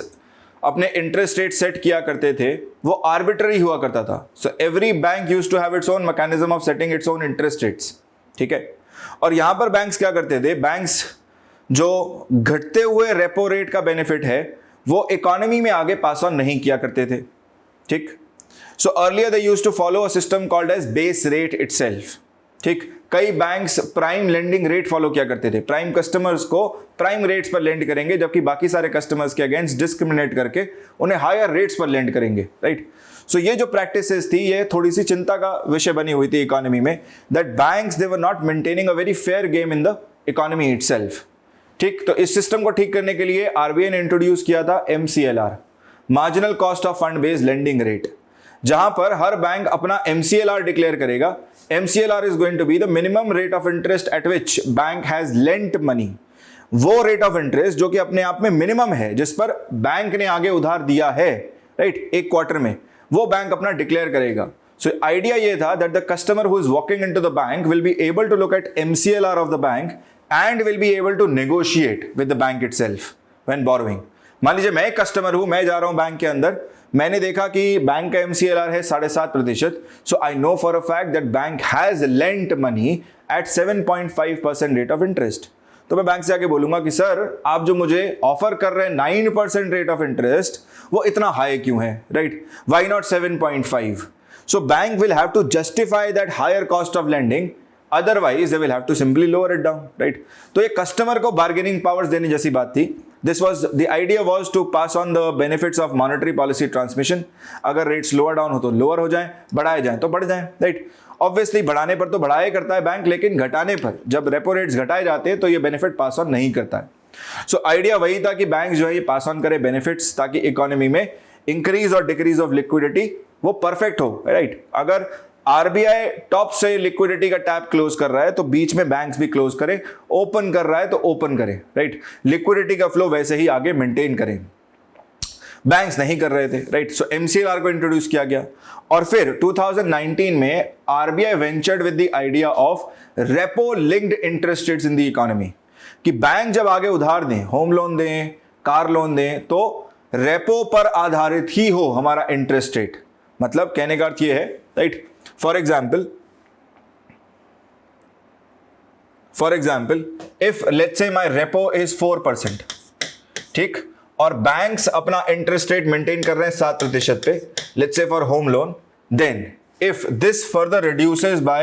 अपने इंटरेस्ट रेट सेट किया करते थे वो आर्बिट्ररी हुआ करता था. So every bank used to have its own mechanism of setting its own interest rates. ठीक है? और यहां पर बैंक्स क्या करते थे? बैंक्स जो घटते हुए रेपो रेट का बेनिफिट है वो इकोनॉमी में आगे पास ऑन नहीं किया करते थे. ठीक? So earlier they used to follow a system called as base rate itself. ठीक? कई banks prime lending rate follow किया करते थे. प्राइम कस्टमर्स को प्राइम रेट्स पर लेंड करेंगे, जबकि बाकी सारे कस्टमर्स के अगेंस्ट डिस्क्रिमिनेट करके उन्हें हायर रेट्स पर लेंड करेंगे. राइट? सो ये जो प्रैक्टिसेस थी ये थोड़ी सी चिंता का विषय बनी हुई थी इकोनॉमी में, that banks they were not maintaining a very fair game in the economy itself. ठीक? तो इस सिस्टम को ठीक करने के लिए आरबीआई ने इंट्रोड्यूस किया था MCLR, marginal cost of fund based lending rate, जहां पर हर बैंक अपना MCLR डिक्लेयर करेगा. MCLR is going to be the minimum rate of interest at which bank has lent money. वो रेट ऑफ इंटरेस्ट जो कि अपने आप में मिनिमम है, जिस पर बैंक ने आगे उधार दिया है, राइट, एक क्वार्टर में, वो बैंक अपना डिक्लेयर करेगा. सो आइडिया ये था that the customer who is walking into the bank will be able to look at MCLR of the bank and will be able to negotiate with the bank itself when borrowing. मान लीजिए मैं एक customer हूं, मैं जा रहा हूं bank के अंदर, मैंने देखा कि बैंक का MCLR है 7.5%. So I know for a fact that bank has lent money at 7.5% rate of interest. तो मैं बैंक से आके बोलूंगा कि सर आप जो मुझे ऑफर कर रहे हैं 9% रेट ऑफ इंटरेस्ट, वो इतना हाई क्यों है, right, why not 7.5. So bank will have to justify that higher cost of lending, otherwise they will have to simply lower it down, right. तो ये कस्टमर को बार्गेनिंग पावर्स देने जैसी बात थी. This was the idea was to pass on the benefits of monetary policy transmission. अगर rates lower down हो तो लोअर हो जाएं, बढ़ाए जाएं तो बढ़ जाएं, राइट. ऑब्वियसली बढ़ाने पर तो बढ़ाया करता है बैंक, लेकिन घटाने पर जब रेपो रेट्स घटाए जाते हैं तो ये बेनिफिट पास ऑन नहीं करता है. सो आइडिया वही था कि बैंक जो है ये पास ऑन करे बेनिफिट्स, ताकि इकोनॉमी में इंक्रीज और डिक्रीज ऑफ लिक्विडिटी वो परफेक्ट हो, राइट. अगर RBI टॉप से लिक्विडिटी का टैप क्लोज कर रहा है तो बीच में बैंक्स भी क्लोज करें, ओपन कर रहा है तो ओपन करें, राइट. लिक्विडिटी का फ्लो वैसे ही आगे मेंटेन करें. बैंक्स नहीं कर रहे थे, राइट. सो MCLR को इंट्रोड्यूस किया गया और फिर 2019 में RBI ventured with the idea of repo linked interest rates in the economy, कि बैंक जब आगे उधार दें, होम लोन दें, कार लोन दें, तो रेपो पर आधारित ही हो हमारा इंटरेस्ट रेट. मतलब कहने का अर्थ ये है, right. For example, if let's say my repo is 4%, ठीक, और बैंक्स अपना इंटरेस्ट रेट मेंटेन कर रहे हैं 7% पे, let's say for home loan, then if this further reduces by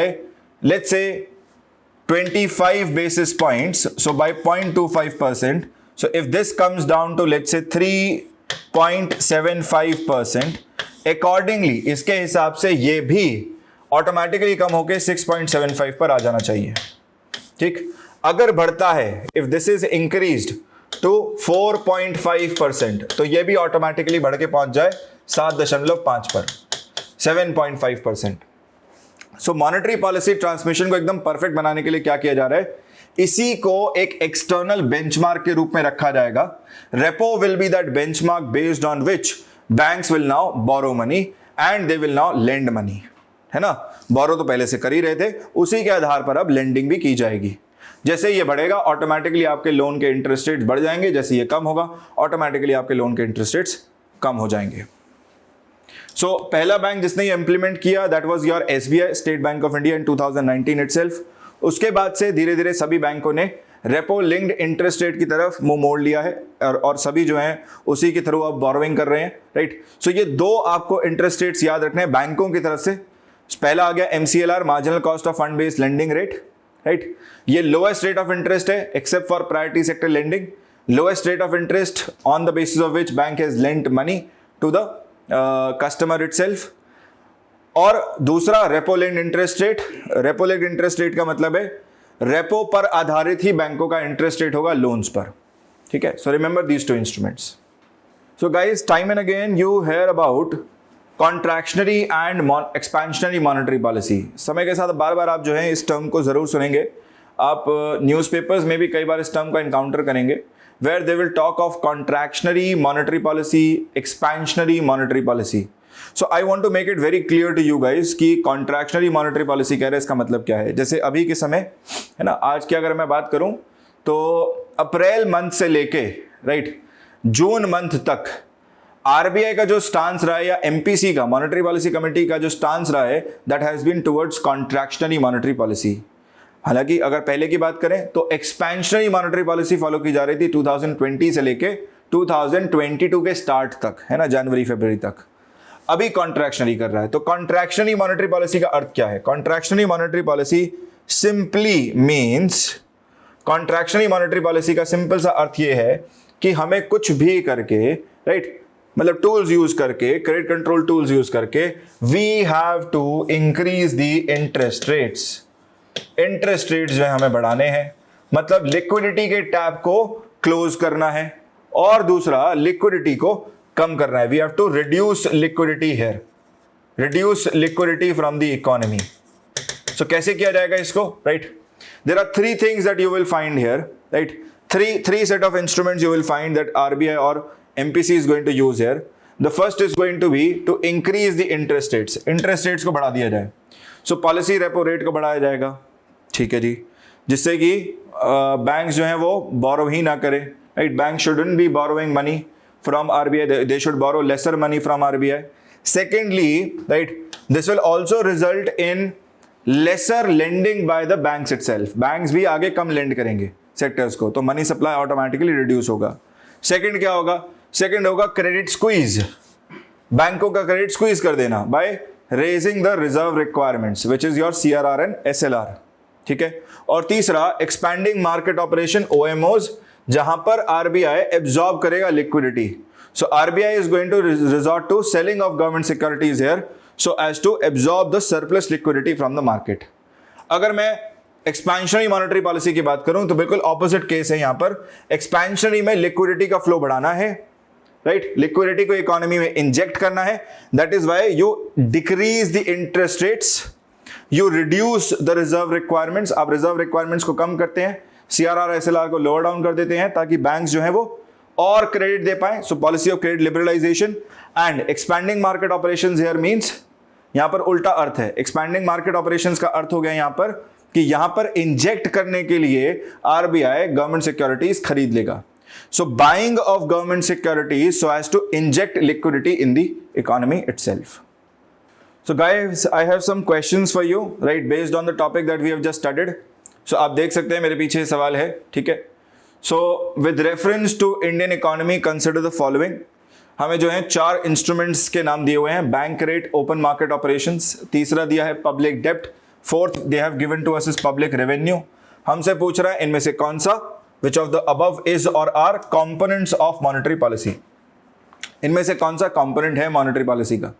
let's say 25 basis points, so by 0.25%, so if this comes down to let's say 3.75%, accordingly इसके हिसाब से ये भी ऑटोमेटिकली कम होकर 6.75 पर आ जाना चाहिए, ठीक. अगर बढ़ता है, if this is increased to 4.5%, तो ये भी ऑटोमेटिकली बढ़ के पहुंच जाए 7.5 पर, 7.5%. सो मॉनेटरी पॉलिसी ट्रांसमिशन को एकदम परफेक्ट बनाने के लिए क्या किया जा रहा है, इसी को एक एक्सटर्नल बेंचमार्क के रूप में रखा जाएगा. Repo will be that benchmark based on which banks will now borrow money and they will now lend money, है ना. बोरो तो पहले से कर ही रहे थे, उसी के आधार पर अब लेंडिंग भी की जाएगी. जैसे ये बढ़ेगा ऑटोमेटिकली आपके लोन के इंटरेस्ट रेट्स बढ़ जाएंगे, जैसे ये कम होगा ऑटोमेटिकली आपके लोन के इंटरेस्ट रेट्स कम हो जाएंगे. सो पहला बैंक जिसने ये इंप्लीमेंट किया that was your SBI, state bank of India, in 2019 itself. उसके बाद से धीरे धीरे सभी बैंकों ने रेपो लिंक्ड इंटरेस्ट रेट की तरफ मुंह मोड़ लिया है और सभी जो हैं उसी के थ्रू अब बोरोइंग कर रहे हैं, राइट. सो ये दो आपको इंटरेस्ट रेट्स याद रखने हैं बैंकों की तरफ से. पहला आ गया MCLR, marginal cost of fund based lending rate, right. ये लोएस्ट रेट ऑफ इंटरेस्ट है except for priority sector lending, lowest rate of interest on the basis of which bank has lent money to the customer itself. और दूसरा repo linked interest rate. Repo linked interest rate का मतलब है repo पर आधारित ही बैंकों का interest rate होगा लोन्स पर, ठीक है. So remember these two instruments. So guys, time and again you hear about contractionary and expansionary monetary policy. समय के साथ बार बार आप जो है इस टर्म को जरूर सुनेंगे. आप न्यूज़पेपर्स में भी कई बार इस टर्म का इनकाउंटर करेंगे, where they will talk of contractionary monetary policy, expansionary monetary policy. So I want to make it very clear to you guys कि कॉन्ट्रैक्शनरी मॉनेटरी पॉलिसी कह रहे हैं, इसका मतलब क्या है. जैसे अभी के समय है ना, आज की अगर मैं बात करूं तो अप्रैल मंथ से लेके राइट जून मंथ तक RBI का जो स्टांस रहा है या MPC का, मॉनेटरी पॉलिसी कमेटी का जो स्टांस रहा है, that has been towards contractionary monetary policy. हालांकि अगर पहले की बात करें तो एक्सपेंशनरी मॉनेटरी पॉलिसी फॉलो की जा रही थी 2020 से लेके 2022 के स्टार्ट तक, है ना, जनवरी फरवरी तक. अभी कॉन्ट्रैक्शनरी कर रहा है. तो कॉन्ट्रैक्शनरी मॉनेटरी पॉलिसी का अर्थ क्या है? Contractionary monetary policy simply means, contractionary monetary policy का सिंपल सा अर्थ ये है कि हमें कुछ भी करके राइट मतलब टूल्स यूज करके, क्रेडिट कंट्रोल टूल्स यूज करके, we have to increase the interest rates. Interest rates जो है हमें बढ़ाने हैं, मतलब लिक्विडिटी के टैप को क्लोज करना है और दूसरा लिक्विडिटी को कम करना है. We have to reduce liquidity here, reduce liquidity from the economy. So कैसे किया जाएगा इसको? Right, there are 3 things that you will find here. Right, three set of instruments you will find that RBI or MPC is going to use here. The first is going to be to increase the interest rates. Interest rates को बढ़ा दिया जाए. So policy repo rate को बढ़ाया जाएगा. ठीक है जी, जिससे कि बैंक्स जो हैं वो बोरो ही ना करें. Right? Banks shouldn't be borrowing money from RBI. They should borrow lesser money from RBI. Secondly, right, this will also result in lesser lending by the banks itself. Banks भी आगे कम lend करेंगे sectors को, तो money supply automatically reduce होगा. Second क्या होगा? Second होगा credit squeeze. बैंकों का क्रेडिट स्क्वीज कर देना by raising the reserve requirements which is your CRR and SLR. ठीक है. और तीसरा एक्सपैंडिंग मार्केट ऑपरेशन OMOs, जहां पर RBI एब्जॉर्ब करेगा liquidity. So RBI is going to resort to selling of government securities here so as to absorb the surplus liquidity from the market. अगर मैं expansionary monetary policy की बात करूं तो बिल्कुल ऑपोजिट केस है. यहां पर एक्सपेंशनरी में लिक्विडिटी का फ्लो बढ़ाना है, राइट, लिक्विडिटी को इकोनॉमी में इंजेक्ट करना है. That is why you decrease the interest rates, you reduce the reserve requirements. आप रिजर्व रिक्वायरमेंट्स को कम करते हैं, CRR SLR को लोअर डाउन कर देते हैं ताकि बैंक्स जो है वो और क्रेडिट दे पाए. So policy of credit liberalisation and expanding market operations here means, यहां पर उल्टा अर्थ है. एक्सपैंडिंग मार्केट ऑपरेशंस का अर्थ हो गया यहां पर कि यहां पर इंजेक्ट करने के लिए RBI गवर्नमेंट सिक्योरिटीज खरीद लेगा. So buying of government securities so as to inject liquidity in the economy itself. So guys, I have some questions for you, right, based on the topic that we have just studied. So आप देख सकते हैं मेरे पीछे सवाल है. ठीक है. So with reference to Indian economy, consider the following. हमें जो है 4 इंस्ट्रूमेंट्स के नाम दिए हुए हैं. Bank rate, open market operations, तीसरा दिया है पब्लिक डेप्ट, fourth they have given to us is public revenue. हमसे पूछ रहा है इनमें से कौन सा, which of the above is और are components of monetary policy. इनमें से कौन सा कंपोनेंट है मॉनेटरी पॉलिसी का.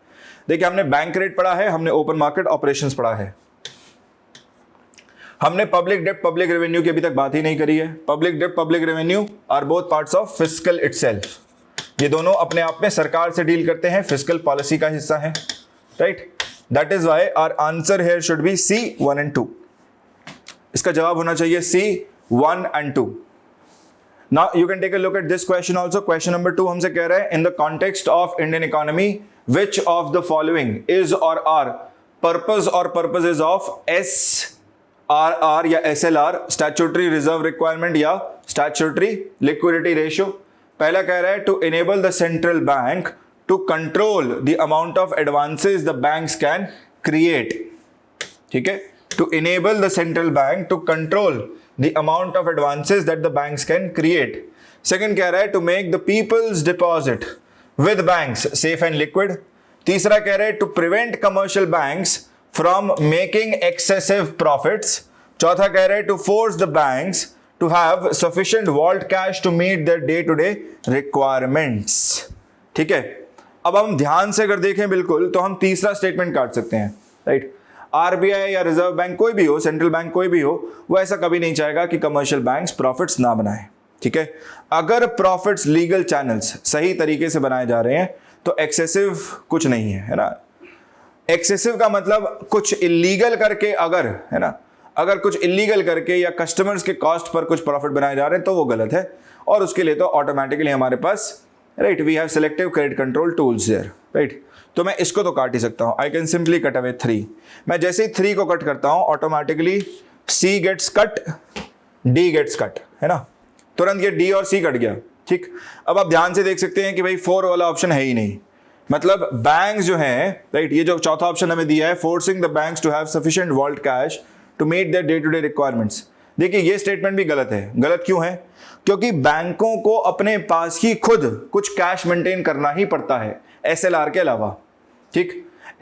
देखिए, हमने बैंक रेट पढ़ा है, हमने ओपन मार्केट ऑपरेशंस पढ़ा है, हमने पब्लिक डेप्ट, पब्लिक रेवेन्यू की अभी तक बात ही नहीं करी है. पब्लिक डेप्ट, public revenue are both parts of fiscal itself. ये दोनों अपने आप में सरकार से डील करते हैं, फिस्कल पॉलिसी का हिस्सा है, right. That is why our answer here should be C1 and 2. इसका जवाब होना चाहिए C1 and 2. Now you can take a look at this question also. Question number 2 हमसे कह रहा है in the context of Indian economy, which of the following is or are purpose or purposes of SRR या SLR, statutory reserve requirement या statutory liquidity ratio. पहला कह रहा है to enable the central bank to control the amount of advances the banks can create. ठीक है. To enable the central bank to control the amount of advances that the banks can create. Second कह रहा है to make the people's deposit with banks safe and liquid. तीसरा कह रहा है to prevent commercial banks from making excessive profits. चौथा कह रहा है to force the banks to have sufficient vault cash to meet their day-to-day requirements. ठीक है. अब हम ध्यान से अगर देखें बिल्कुल तो हम तीसरा स्टेटमेंट काट सकते हैं, राइट. RBI या रिजर्व बैंक कोई भी हो, सेंट्रल बैंक कोई भी हो, वो ऐसा कभी नहीं चाहेगा कि कमर्शियल बैंक्स प्रॉफिट्स ना बनाए. ठीक है. अगर प्रॉफिट्स लीगल चैनल्स सही तरीके से बनाए जा रहे हैं तो एक्सेसिव कुछ नहीं है, है ना. एक्सेसिव का मतलब कुछ इलीगल करके, अगर, है ना, अगर कुछ इलीगल करके या कस्टमर्स के कॉस्ट पर कुछ प्रॉफिट बनाए जा रहे हैं तो वो गलत है. और उसके लिए तो ऑटोमेटिकली हमारे पास, right, we have selective credit control tools there, right. तो मैं इसको तो काट ही सकता हूं. I can simply cut away 3. मैं जैसे ही 3 को कट करता हूं automatically C gets cut, D gets cut, है ना. तुरंत ये D और C कट गया. ठीक. अब आप ध्यान से देख सकते हैं कि भाई 4 वाला ऑप्शन है ही नहीं. मतलब बैंक्स जो हैं, राइट, ये जो चौथा ऑप्शन हमें दिया है, forcing the banks to have sufficient vault cash to meet their day to day requirements. देखिए, ये स्टेटमेंट भी गलत है. गलत क्यों है? क्योंकि बैंकों को अपने पास ही खुद कुछ कैश मेंटेन करना ही पड़ता है SLR के अलावा. ठीक.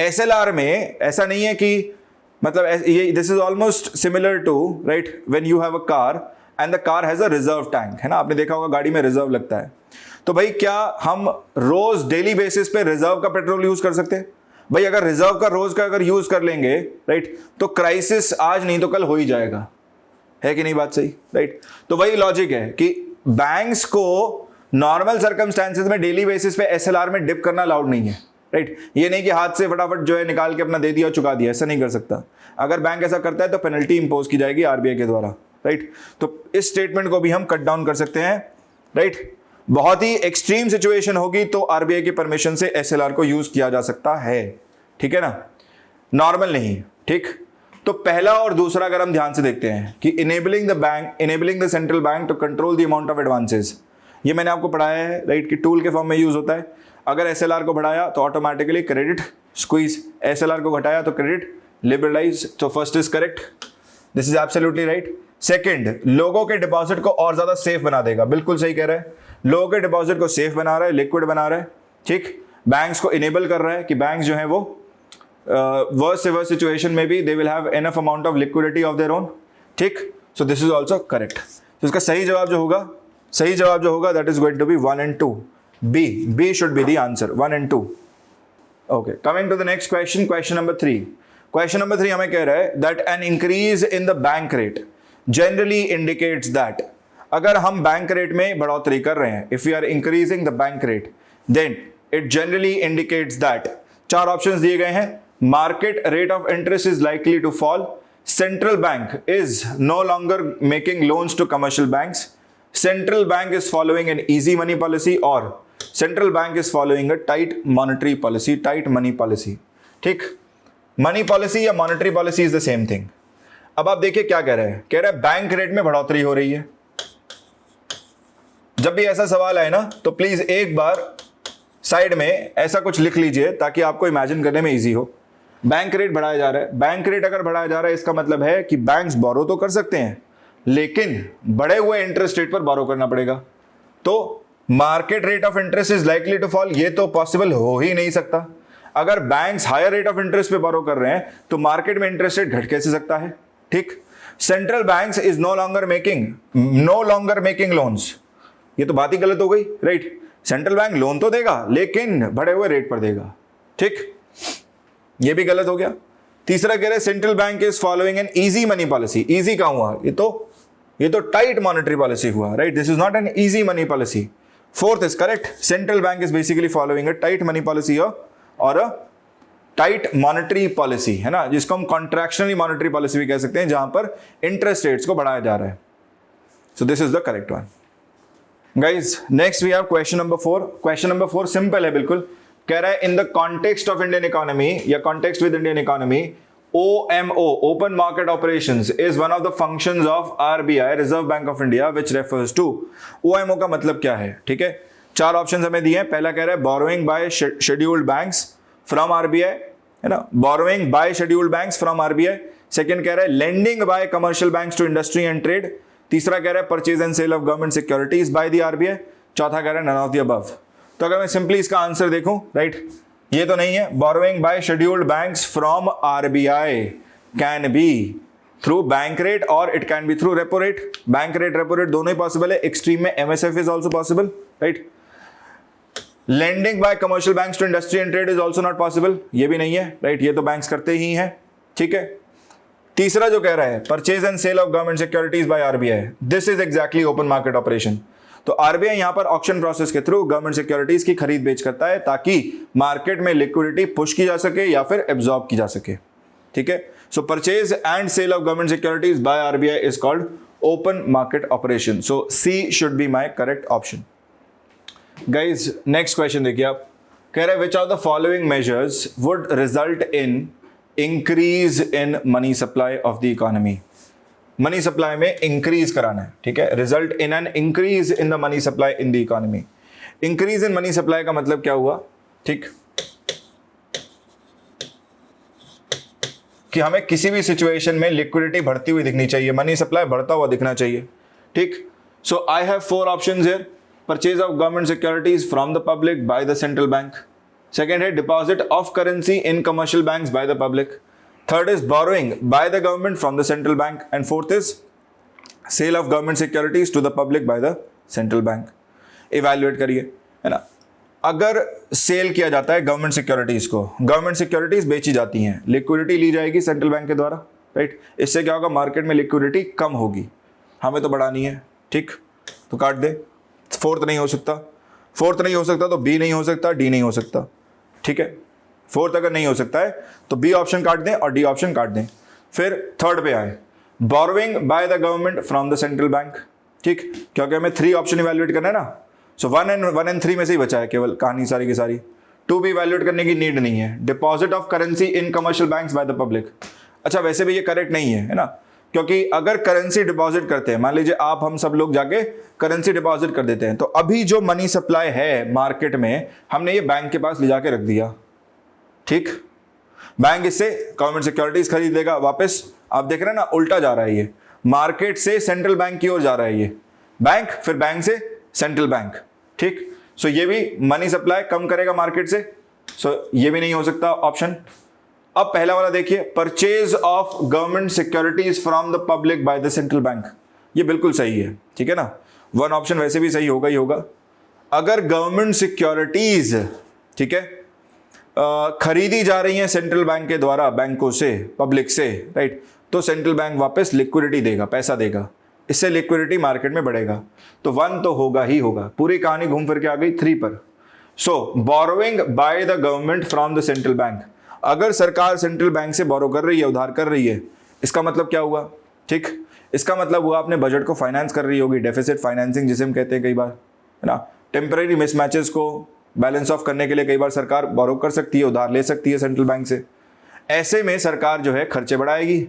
SLR में ऐसा नहीं है कि, मतलब ये, this is almost similar to, right, when you have a car and the car has a reserve tank, है ना. आपने देखा होगा गाड़ी में रिजर्व लगता है. तो भाई क्या हम रोज डेली बेसिस पे रिजर्व का पेट्रोल यूज कर सकते हैं? भाई अगर रिजर्व का रोज का अगर यूज कर लेंगे, राइट, तो क्राइसिस आज नहीं तो कल हो ही जाएगा. है कि नहीं बात सही, राइट. तो वही लॉजिक है कि बैंक्स को नॉर्मल सर्कमस्टेंसेस में डेली बेसिस पे SLR में डिप करना अलाउड नहीं है, राइट. ये नहीं कि हाथ से फटाफट जो है निकाल के अपना दे दिया और चुका दिया, ऐसा नहीं कर सकता. अगर बैंक ऐसा करता है तो पेनल्टी इंपोज की जाएगी RBI के द्वारा, राइट। तो इस स्टेटमेंट को भी हम कट डाउन कर सकते हैं, राइट। बहुत ही एक्सट्रीम सिचुएशन होगी तो आरबीआई की परमिशन से एसएलआर को यूज किया जा सकता है, ठीक है ना, नॉर्मल नहीं, ठीक। तो पहला और दूसरा अगर हम ध्यान से देखते हैं कि enabling the central bank to control the amount of advances, ये मैंने आपको पढ़ाया है, राइट, कि टूल के फॉर्म में यूज होता है। अगर एसएलआर को बढ़ाया तो ऑटोमेटिकली क्रेडिट स्क्वीज, एसएलआर को घटाया तो क्रेडिट लिबरलाइज। तो first is correct, this is absolutely right. Second, लोगों के डिपॉजिट को और ज्यादा सेफ बना देगा, बिल्कुल सही कह रहा है, लोगों के डिपॉजिट को सेफ बना रहा है, लिक्विड बना रहा है, ठीक। बैंक्स को इनेबल कर रहा है कि बैंक्स जो है वो वर्स्ट से वर्स्ट सिचुएशन में भी they will have enough amount of liquidity of their own, ठीक। So this is also correct. तो इसका सही जवाब जो होगा that is going to be 1 and 2, B should be the answer, 1 and 2। Okay, coming to the next question, question number 3 हमें कह रहा है that an increase in the bank rate generally indicates that, अगर हम बैंक रेट में बढ़ोतरी कर रहे हैं, if we are increasing the bank rate then it generally indicates that, 4 options दिए गए हैं, market rate of interest is likely to fall, central bank is no longer making loans to commercial banks, central bank is following an easy money policy, और central bank is following a tight monetary policy, tight money policy, ठीक। Money policy या monetary policy is the same thing. अब आप देखिए क्या कह रहे हैं, कह रहे हैं बैंक रेट में बढ़ोतरी हो रही है। जब भी ऐसा सवाल आए ना तो प्लीज एक बार साइड में ऐसा कुछ लिख लीजिए ताकि आपको इमेजिन करने में इजी हो। बैंक रेट बढ़ाया जा रहा है, बैंक रेट अगर बढ़ाया जा रहा है इसका मतलब है कि बैंक्स बोरो तो कर सकते हैं लेकिन बढ़े हुए इंटरेस्ट रेट पर बोरो करना पड़ेगा। तो market rate of interest is likely to fall, ये तो पॉसिबल हो ही नहीं सकता। अगर banks higher rate of interest पे बोरो कर रहे हैं तो मार्केट में इंटरेस्ट रेट घट कैसे सकता है, ठीक। Central banks is no longer making loans, ये तो बात ही गलत हो गई, राइट। सेंट्रल बैंक लोन तो देगा लेकिन बढ़े हुए रेट पर देगा, ठीक, ये भी गलत हो गया। तीसरा कह रहे central bank is following an easy money policy, easy कहां हुआ, ये तो टाइट मॉनेटरी पॉलिसी हुआ, right, this is not an easy money policy. Fourth is correct, central bank is basically following a tight money policy और अ tight monetary policy, है ना, जिसको हम कॉन्ट्रैक्शनली मॉनेटरी पॉलिसी भी कह सकते हैं, जहां पर इंटरेस्ट रेट्स को बढ़ाया जा रहा है। So this is the correct one. Guys next we have question number 4। Question number 4 simple है बिल्कुल, कह रहा है in the context of Indian economy या context with Indian economy, OMO open market operations is one of the functions of RBI Reserve Bank of India which refers to. OMO का मतलब क्या है, ठीक है। 4 ऑप्शंस हमें दिए हैं। पहला कह रहा है borrowing by scheduled banks from RBI, है ना, borrowing by scheduled banks from RBI। Second कह रहा है lending by commercial banks to industry and trade. तीसरा कह रहा है purchase and sale of government securities by the RBI। चौथा कह रहा है नन ऑफ द अबव। तो अगर मैं सिंपली इसका आंसर देखूं, राइट, ये तो नहीं है, borrowing by scheduled banks from RBI can be through bank rate और it can be through repo rate. Bank rate repo rate दोनों ही पॉसिबल है, एक्सट्रीम में MSF is also possible, right. Lending by commercial banks to industry and trade is also not possible, ये भी नहीं है, right, ये तो बैंक्स करते ही हैं, ठीक है। तीसरा जो कह रहा है purchase and sale of government securities by RBI, this is exactly open market operation. तो RBI यहां पर ऑक्शन प्रोसेस के थ्रू गवर्नमेंट सिक्योरिटीज की खरीद बेच करता है ताकि मार्केट में लिक्विडिटी पुश की जा सके या फिर एब्जॉर्ब की जा सके, ठीक है। So purchase and sale of government securities by RBI is called open market operation. So C should be my correct option. Guys next question देखिए आप, कह रहे which of the following measures would result in increase in money supply of the economy. Money supply में increase कराना है, ठीक है, result in an increase in the money supply in the economy. Increase in money supply का मतलब क्या हुआ, ठीक, कि हमें किसी भी सिचुएशन में लिक्विडिटी बढ़ती हुई दिखनी चाहिए, मनी सप्लाई बढ़ता हुआ दिखना चाहिए, ठीक। So I have 4 options here, purchase of government securities from the public by the central bank. Second है deposit of currency in commercial banks by the public. Third is borrowing by the government from the central bank and fourth is sale of government securities to the public by the central bank. Evaluate करिए, है ना, अगर sale किया जाता है government securities को, government securities बेची जाती हैं, लिक्विडिटी ली जाएगी सेंट्रल बैंक के द्वारा, राइट, इससे क्या होगा, मार्केट में लिक्विडिटी कम होगी, हमें तो बढ़ानी है, ठीक, तो काट दे। फोर्थ नहीं हो सकता तो B नहीं हो सकता, D नहीं हो सकता, ठीक है। फोर्थ अगर नहीं हो सकता है तो B ऑप्शन काट दें और D ऑप्शन काट दें। फिर थर्ड पे आए, borrowing by the government from the central bank, ठीक, क्योंकि हमें 3 ऑप्शन इवैल्यूएट करना है ना, सो 1 एंड 3 में से ही बचा है केवल कहानी सारी की सारी। 2 भी इवैल्यूएट करने की नीड नहीं है। Deposit of currency in commercial banks by the public, अच्छा वैसे भी ये करेक्ट नहीं है ना, क्योंकि अगर करेंसी डिपॉजिट करते हैं, मान लीजिए आप हम सब लोग जाके करेंसी डिपॉजिट कर देते हैं, तो अभी जो मनी सप्लाई है मार्केट में हमने ये बैंक के पास ले जाके रख दिया, ठीक, बैंक इससे गवर्नमेंट सिक्योरिटीज खरीदेगा वापस। आप देख रहे हैं ना, उल्टा जा रहा है ये, मार्केट से सेंट्रल बैंक की ओर जा रहा है ये, बैंक फिर बैंक से सेंट्रल बैंक, ठीक। सो ये भी मनी सप्लाई कम करेगा मार्केट से, सो ये भी नहीं हो सकता ऑप्शन। अब पहला वाला देखिए, purchase of government securities from the public by the central bank, ये बिल्कुल सही है, ठीक है ना, 1 ऑप्शन वैसे भी सही होगा ही होगा। अगर गवर्नमेंट सिक्योरिटीज, ठीक है, खरीदी जा रही हैं सेंट्रल बैंक के द्वारा, बैंकों से, पब्लिक से, राइट, तो सेंट्रल बैंक वापस लिक्विडिटी देगा, पैसा देगा, इससे लिक्विडिटी मार्केट में बढ़ेगा, तो 1 तो होगा ही होगा। पूरी कहानी घूम फिर के आ गई 3 पर। So borrowing by the government from the central bank, अगर सरकार सेंट्रल बैंक से बोरो कर रही है, उधार कर रही है, इसका मतलब क्या हुआ, ठीक, इसका मतलब हुआ अपने बजट को फाइनेंस कर रही होगी, डेफिसिट फाइनेंसिंग जिसे हम कहते हैं कई बार, है ना, टेम्पररी मिसमैचेस को बैलेंस ऑफ करने के लिए कई बार सरकार बोरो कर सकती है, उधार ले सकती है सेंट्रल बैंक से। ऐसे में सरकार जो है खर्चे बढ़ाएगी,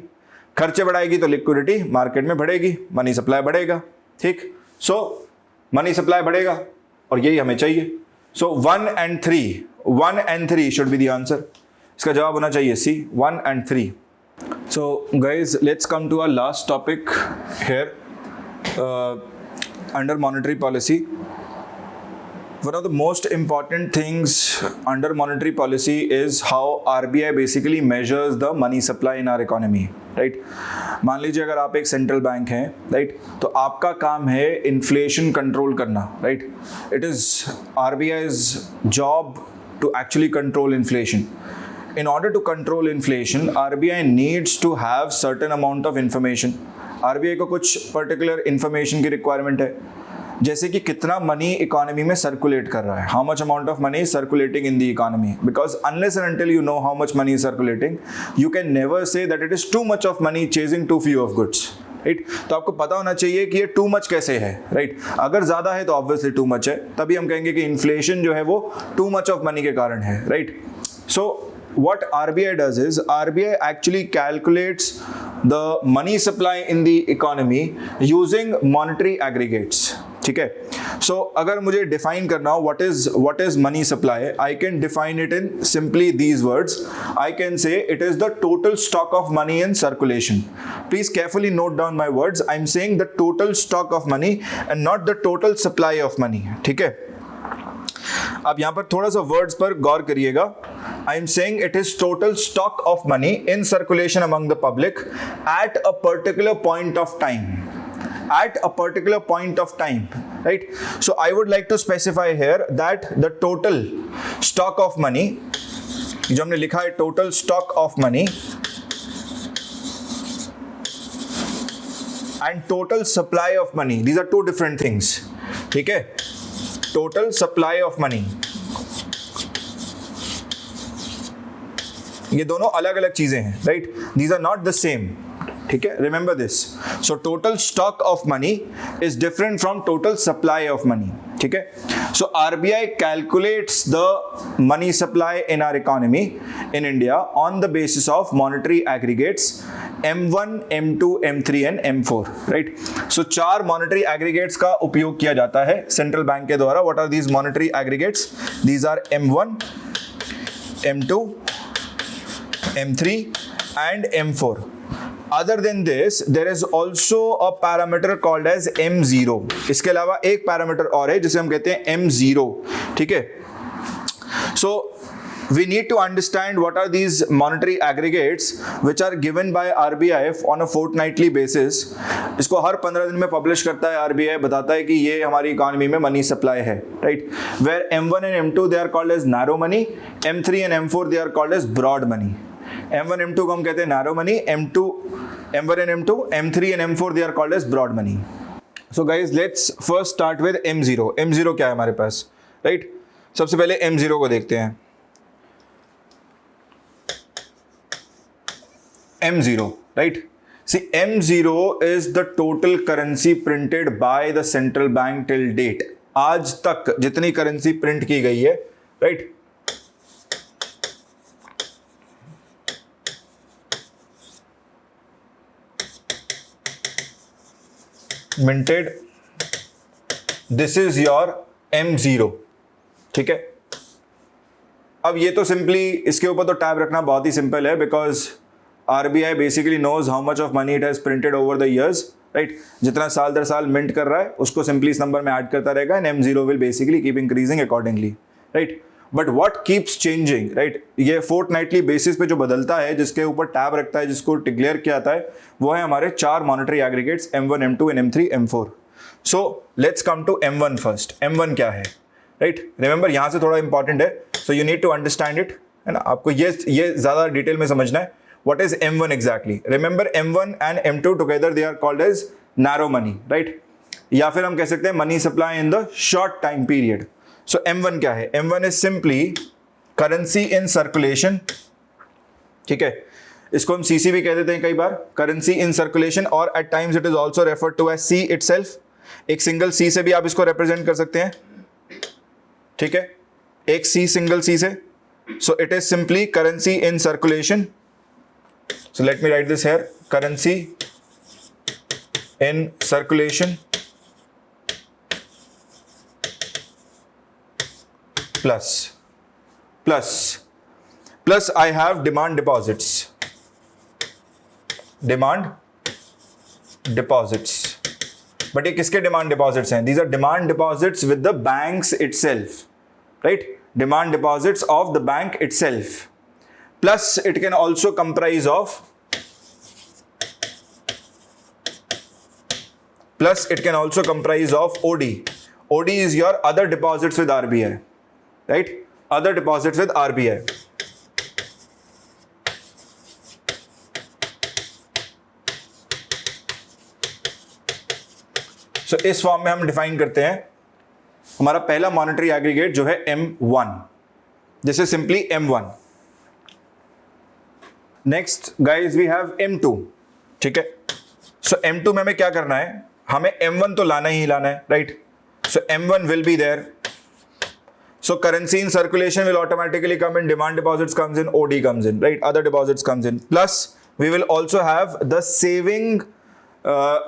खर्चे बढ़ाएगी तो लिक्विडिटी मार्केट में बढ़ेगी, मनी सप्लाई बढ़ेगा, ठीक। सो मनी सप्लाई बढ़ेगा और यही हमें चाहिए। So 1 and 3 should be the answer, इसका जवाब होना चाहिए C, 1 and 3। So guys let's come to our last topic here under monetary policy. One of the most important things under monetary policy is how RBI basically measures the money supply in our economy, right? मान लीजिए अगर आप एक central bank हैं, right, तो आपका काम है इन्फ्लेशन कंट्रोल करना, right, it is RBI's job to actually control inflation. In order to control inflation, RBI needs to have certain amount of information. RBI को कुछ पर्टिकुलर इंफॉर्मेशन की रिक्वायरमेंट है, जैसे कि कितना मनी इकोनॉमी में सर्कुलेट कर रहा है, how much amount of money circulating in the economy, because unless and until you know how much money circulating, you can never say that it is too much of money chasing too few of goods, right. तो आपको पता होना चाहिए कि ये too much कैसे है, right, अगर ज्यादा है तो ऑब्वियसली टू मच है, तभी हम कहेंगे कि इन्फ्लेशन जो है वो टू मच ऑफ मनी के कारण है, right. So what RBI does is RBI actually calculates the money supply in the economy using monetary aggregates, ठीक है। सो अगर मुझे डिफाइन करना हो what is money supply, I can define it in simply these words. I can say it is the total stock of money in circulation. Please carefully note down my words. I'm saying the total stock of money and not the total supply of money, ठीक है। अब यहां पर थोड़ा सा words पर गौर करिएगा। I am saying it is total stock of money in circulation among the public at a particular point of time, at a particular point of time, right? So I would like to specify here that the total stock of money, जो हमने लिखा है total stock of money and total supply of money, these are two different things, ठीक है। total supply of money, ये दोनों अलग अलग चीजें हैं, right, these are not the same, ठीक है, remember this. So total stock of money is different from total supply of money, ठीक है। So RBI calculates the money supply in our economy in India on the basis of monetary aggregates M1, M2, M3 and M4, right. So 4 monetary aggregates का उपयोग किया जाता है central bank के द्वारा। What are these monetary aggregates? These are M1, M2, M3 and M4. Other than this, there is also a parameter called as M0. इसके अलावा एक पैरामीटर और है जिसे हम कहते हैं M0, ठीक है। So we need to understand what are these monetary aggregates which are given by RBI on a fortnightly basis. इसको हर 15 दिन में पब्लिश करता है RBI, बताता है कि ये हमारी इकोनॉमी में मनी सप्लाई है, right. Where M1 and M2 they are called as narrow money, M3 and M4 they are called as broad money. M1 M2 को हम कहते हैं narrow money, M1 and M2, M3 and M4 they are called as broad money. So guys, let's first start with M0. M0 क्या है हमारे पास, right? सबसे पहले M0 को देखते हैं। M0, right? See M0 is the total currency printed by the central bank till date. आज तक जितनी करेंसी प्रिंट की गई है, right? Minted, this is your M0, ठीक है? अब ये तो सिंपली इसके ऊपर तो टैब रखना बहुत ही सिंपल है, because RBI basically knows how much of money it has printed over the years, right? जितना साल दर साल मिंट कर रहा है उसको सिंपली इस नंबर में ऐड करता रहेगा, and M0 will basically keep increasing accordingly, right? But what keeps changing, right? ये फोर्टनाइटली बेसिस पे जो बदलता है, जिसके ऊपर टैब रखता है, जिसको डिक्लेयर किया जाता है, वो है हमारे 4 monetary aggregates M1, M2 and M3, M4. So let's come to M1 first. M1 क्या है, राइट? रिमेंबर यहां से थोड़ा इंपॉर्टेंट है, so you need to understand it, है ना? आपको ये ज्यादा डिटेल में समझना है. What is M1 exactly? Remember M1 and M2 together they are called as narrow money, right? या फिर हम कह सकते हैं money supply in the short time period. So M1 क्या है? M1 is simply currency in circulation, ठीक है? इसको हम CC भी कह देते हैं कई बार, currency in circulation, और at times it is also referred to as C itself. एक सिंगल C से भी आप इसको represent कर सकते हैं, ठीक है? एक C सिंगल C से. So it is simply currency in circulation. So let me write this here, currency in circulation plus I have demand deposits. But ये किसके demand deposits हैं? These are demand deposits with the banks itself, right? Demand deposits of the bank itself. Plus it can also comprise of OD. OD is your other deposits with RBI, right? Other deposits with RBI. So इस form में हम define करते हैं हमारा पहला monetary aggregate जो है M1. This is simply M1. Next guys we have M2, ठीक है? सो M2 में हमें क्या करना है? हमें M1 तो लाना ही लाना है, right? So M1 will be there. So currency in circulation will automatically come in, demand deposits comes in, OD comes in, right? Other deposits comes in. Plus we will also have the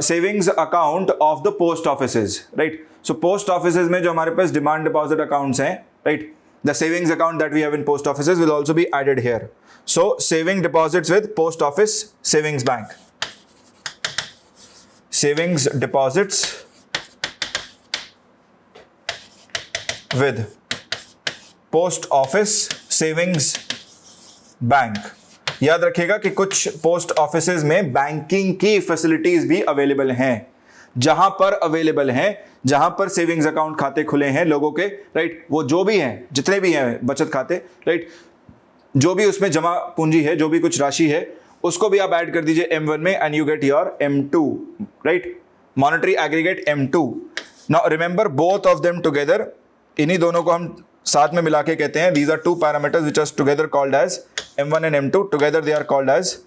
savings account of the post offices, right? So post offices में जो हमारे पास demand deposit accounts हैं, right? The savings account that we have in post offices will also be added here. So saving deposits with post office savings bank. Savings deposits with post office savings bank. याद रखिएगा कि कुछ post offices में banking की facilities भी available हैं. जहां पर अवेलेबल हैं, जहां पर सेविंग्स अकाउंट खाते खुले हैं लोगों के, राइट? वो जो भी हैं, जितने भी हैं बचत खाते, राइट? जो भी उसमें जमा पूंजी है, जो भी कुछ राशि है, उसको भी आप ऐड कर दीजिए M1 में, and you get your M2, right? Monetary aggregate M2. Now remember both of them together, इन्हीं दोनों को हम साथ में मिला के कहते हैं, these are 2 parameters which are together called as M1 and M2. Together they are called as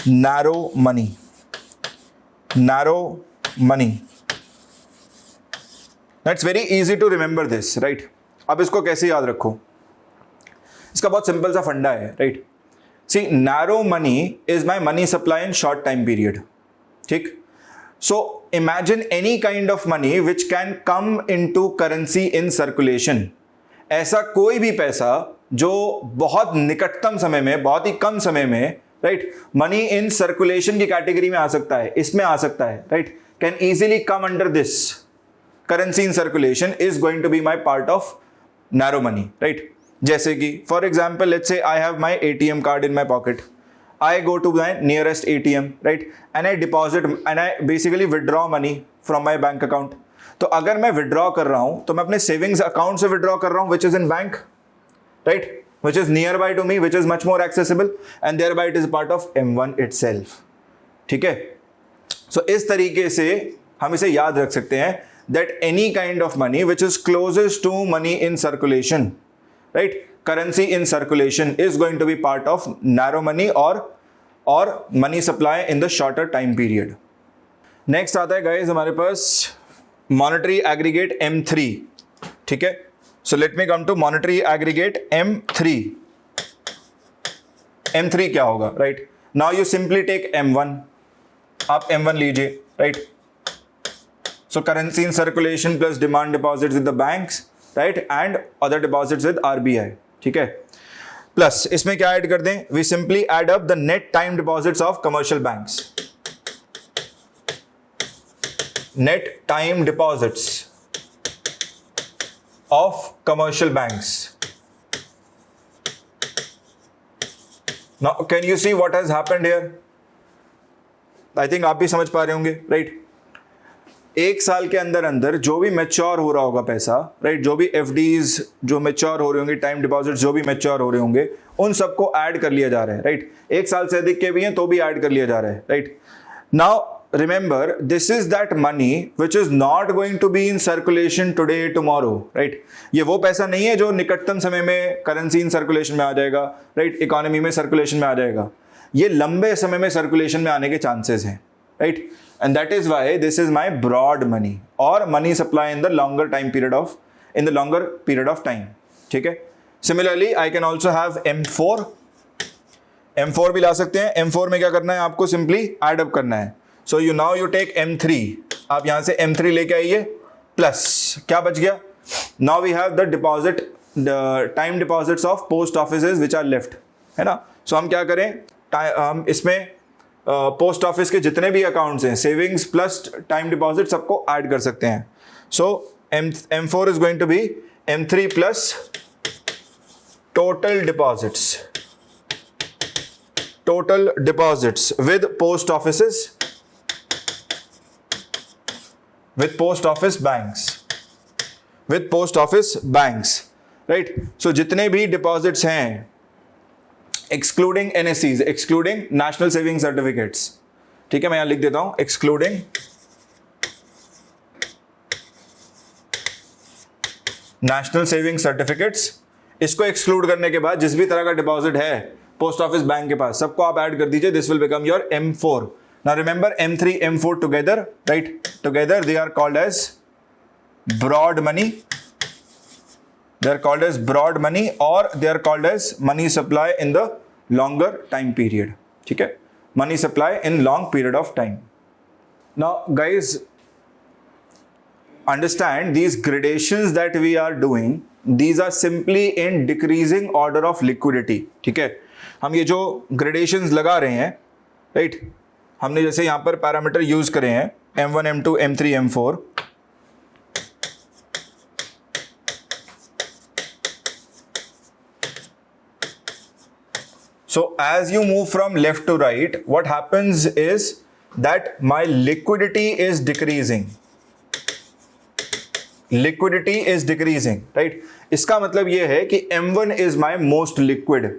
narrow money. Narrow money. That's very easy to remember this, right? अब इसको कैसे याद रखो? इसका बहुत सिंपल सा फंडा है, right? See, narrow money is my money supply in short time period. ठीक? So imagine any kind of money which can come into currency in circulation. ऐसा कोई भी पैसा जो बहुत निकटतम समय में, बहुत ही कम समय में, राइट, मनी इन सर्कुलेशन की कैटेगरी में आ सकता है, इसमें आ सकता है, right? Can easily come under this currency in circulation, is going to be my part of narrow money, right? जैसे कि for example let's say I have my ATM card in my pocket. I go to my nearest ATM, right? And I deposit and I basically withdraw money from my bank account. तो अगर मैं withdraw कर रहा हूं तो मैं अपने savings account से withdraw कर रहा हूं, which is in bank, right? Which is nearby to me, which is much more accessible, and thereby it is part of M1 itself. ठीक है? So इस तरीके से हम इसे याद रख सकते हैं that any kind of money which is closest to money in circulation, right? Currency in circulation is going to be part of narrow money or और money supply in the shorter time period. Next आता है guys हमारे पास monetary aggregate M3. ठीक है, so let me come to monetary aggregate M3. M3 क्या होगा, right? Now you simply take M1. आप M1 लीजिए, right? So currency in circulation plus demand deposits with the banks, right, and other deposits with RBI. ठीक है, plus इसमें क्या add कर दें? We simply add up the net time deposits of commercial banks. Net time deposits of commercial banks. Now, can you see what has happened here? I think आप भी समझ पा रहे होंगे, राइट? एक साल के अंदर अंदर जो भी मैच्योर हो रहा होगा पैसा, राइट, जो भी FDs जो मैच्योर हो रहे होंगे, टाइम डिपॉजिट जो भी मैच्योर हो रहे होंगे, उन सबको ऐड कर लिया जा रहा है, राइट? एक साल से अधिक के भी हैं तो भी ऐड कर लिया जा रहा है, right? Now remember, this is that money which is not going to be in circulation today tomorrow, right? ये वो पैसा नहीं है जो निकटतम समय में करेंसी इन सर्कुलेशन में आ जाएगा, राइट, इकोनॉमी में सर्कुलेशन में आ जाएगा. ये लंबे समय में सर्कुलेशन में आने के चांसेस हैं, right? And that is why this is my broad money और money supply in the longer period of time. ठीक है, similarly I can also have M4 भी ला सकते हैं. M4 में क्या करना है? आपको सिंपली एड अप करना है. So you now you take M3. आप यहां से M3 लेके आइए, प्लस क्या बच गया? Now we have the time deposits of post offices which are left, है ना? सो हम क्या करें? हम इसमें पोस्ट ऑफिस के जितने भी अकाउंट्स हैं, सेविंग्स प्लस टाइम डिपॉजिट, सबको ऐड कर सकते हैं. So M4 is going to be M3 plus total deposits with post offices, with post office banks, right? So जितने भी डिपॉजिट्स हैं excluding NSCs, excluding national saving certificates, ठीक है, मैं यहां लिख देता हूं excluding national saving certificates. इसको exclude करने के बाद जिस भी तरह का डिपॉजिट है पोस्ट ऑफिस बैंक के पास, सबको आप ऐड कर दीजिए. This will become your M4. Now remember, M3, M4 together, right? Together they are called as broad money. They are called as broad money, or they are called as money supply in the longer time period. ठीक है? Money supply in long period of time. Now, guys, understand these gradations that we are doing. These are simply in decreasing order of liquidity. ठीक है? हम ये जो gradations लगा रहे हैं, right? हमने जैसे यहां पर पैरामीटर यूज करे हैं M1, M2, M3, M4. So as you move from left to right, what happens is that my liquidity is decreasing. Right? इसका मतलब यह है कि M1 is my most liquid.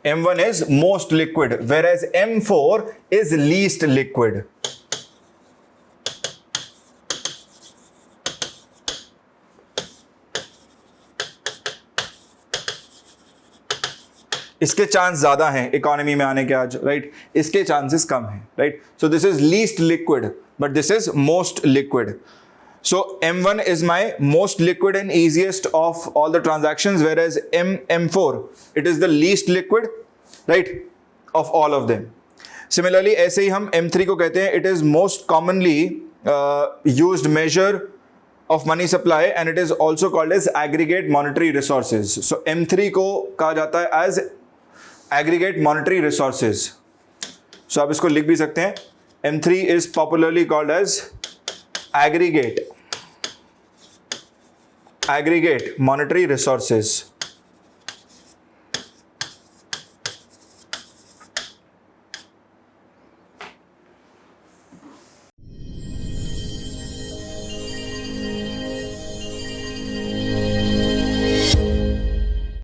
M1 is most liquid, whereas M4 is least liquid. इसके chance ज्यादा हैं economy में आने के आज, राइट? इसके चांसेस कम हैं, right? So this is least liquid, but this is most liquid. So M1 is my most liquid and easiest of all the transactions, whereas M4, it is the least liquid, right, of all of them. Similarly, ऐसे ही हम M3 को कहते हैं, it is most commonly used measure of money supply and it is also called as aggregate monetary resources. So M3 को कहा जाता है as aggregate monetary resources. So आप इसको लिख भी सकते हैं. M3 is popularly called as aggregate monetary resources.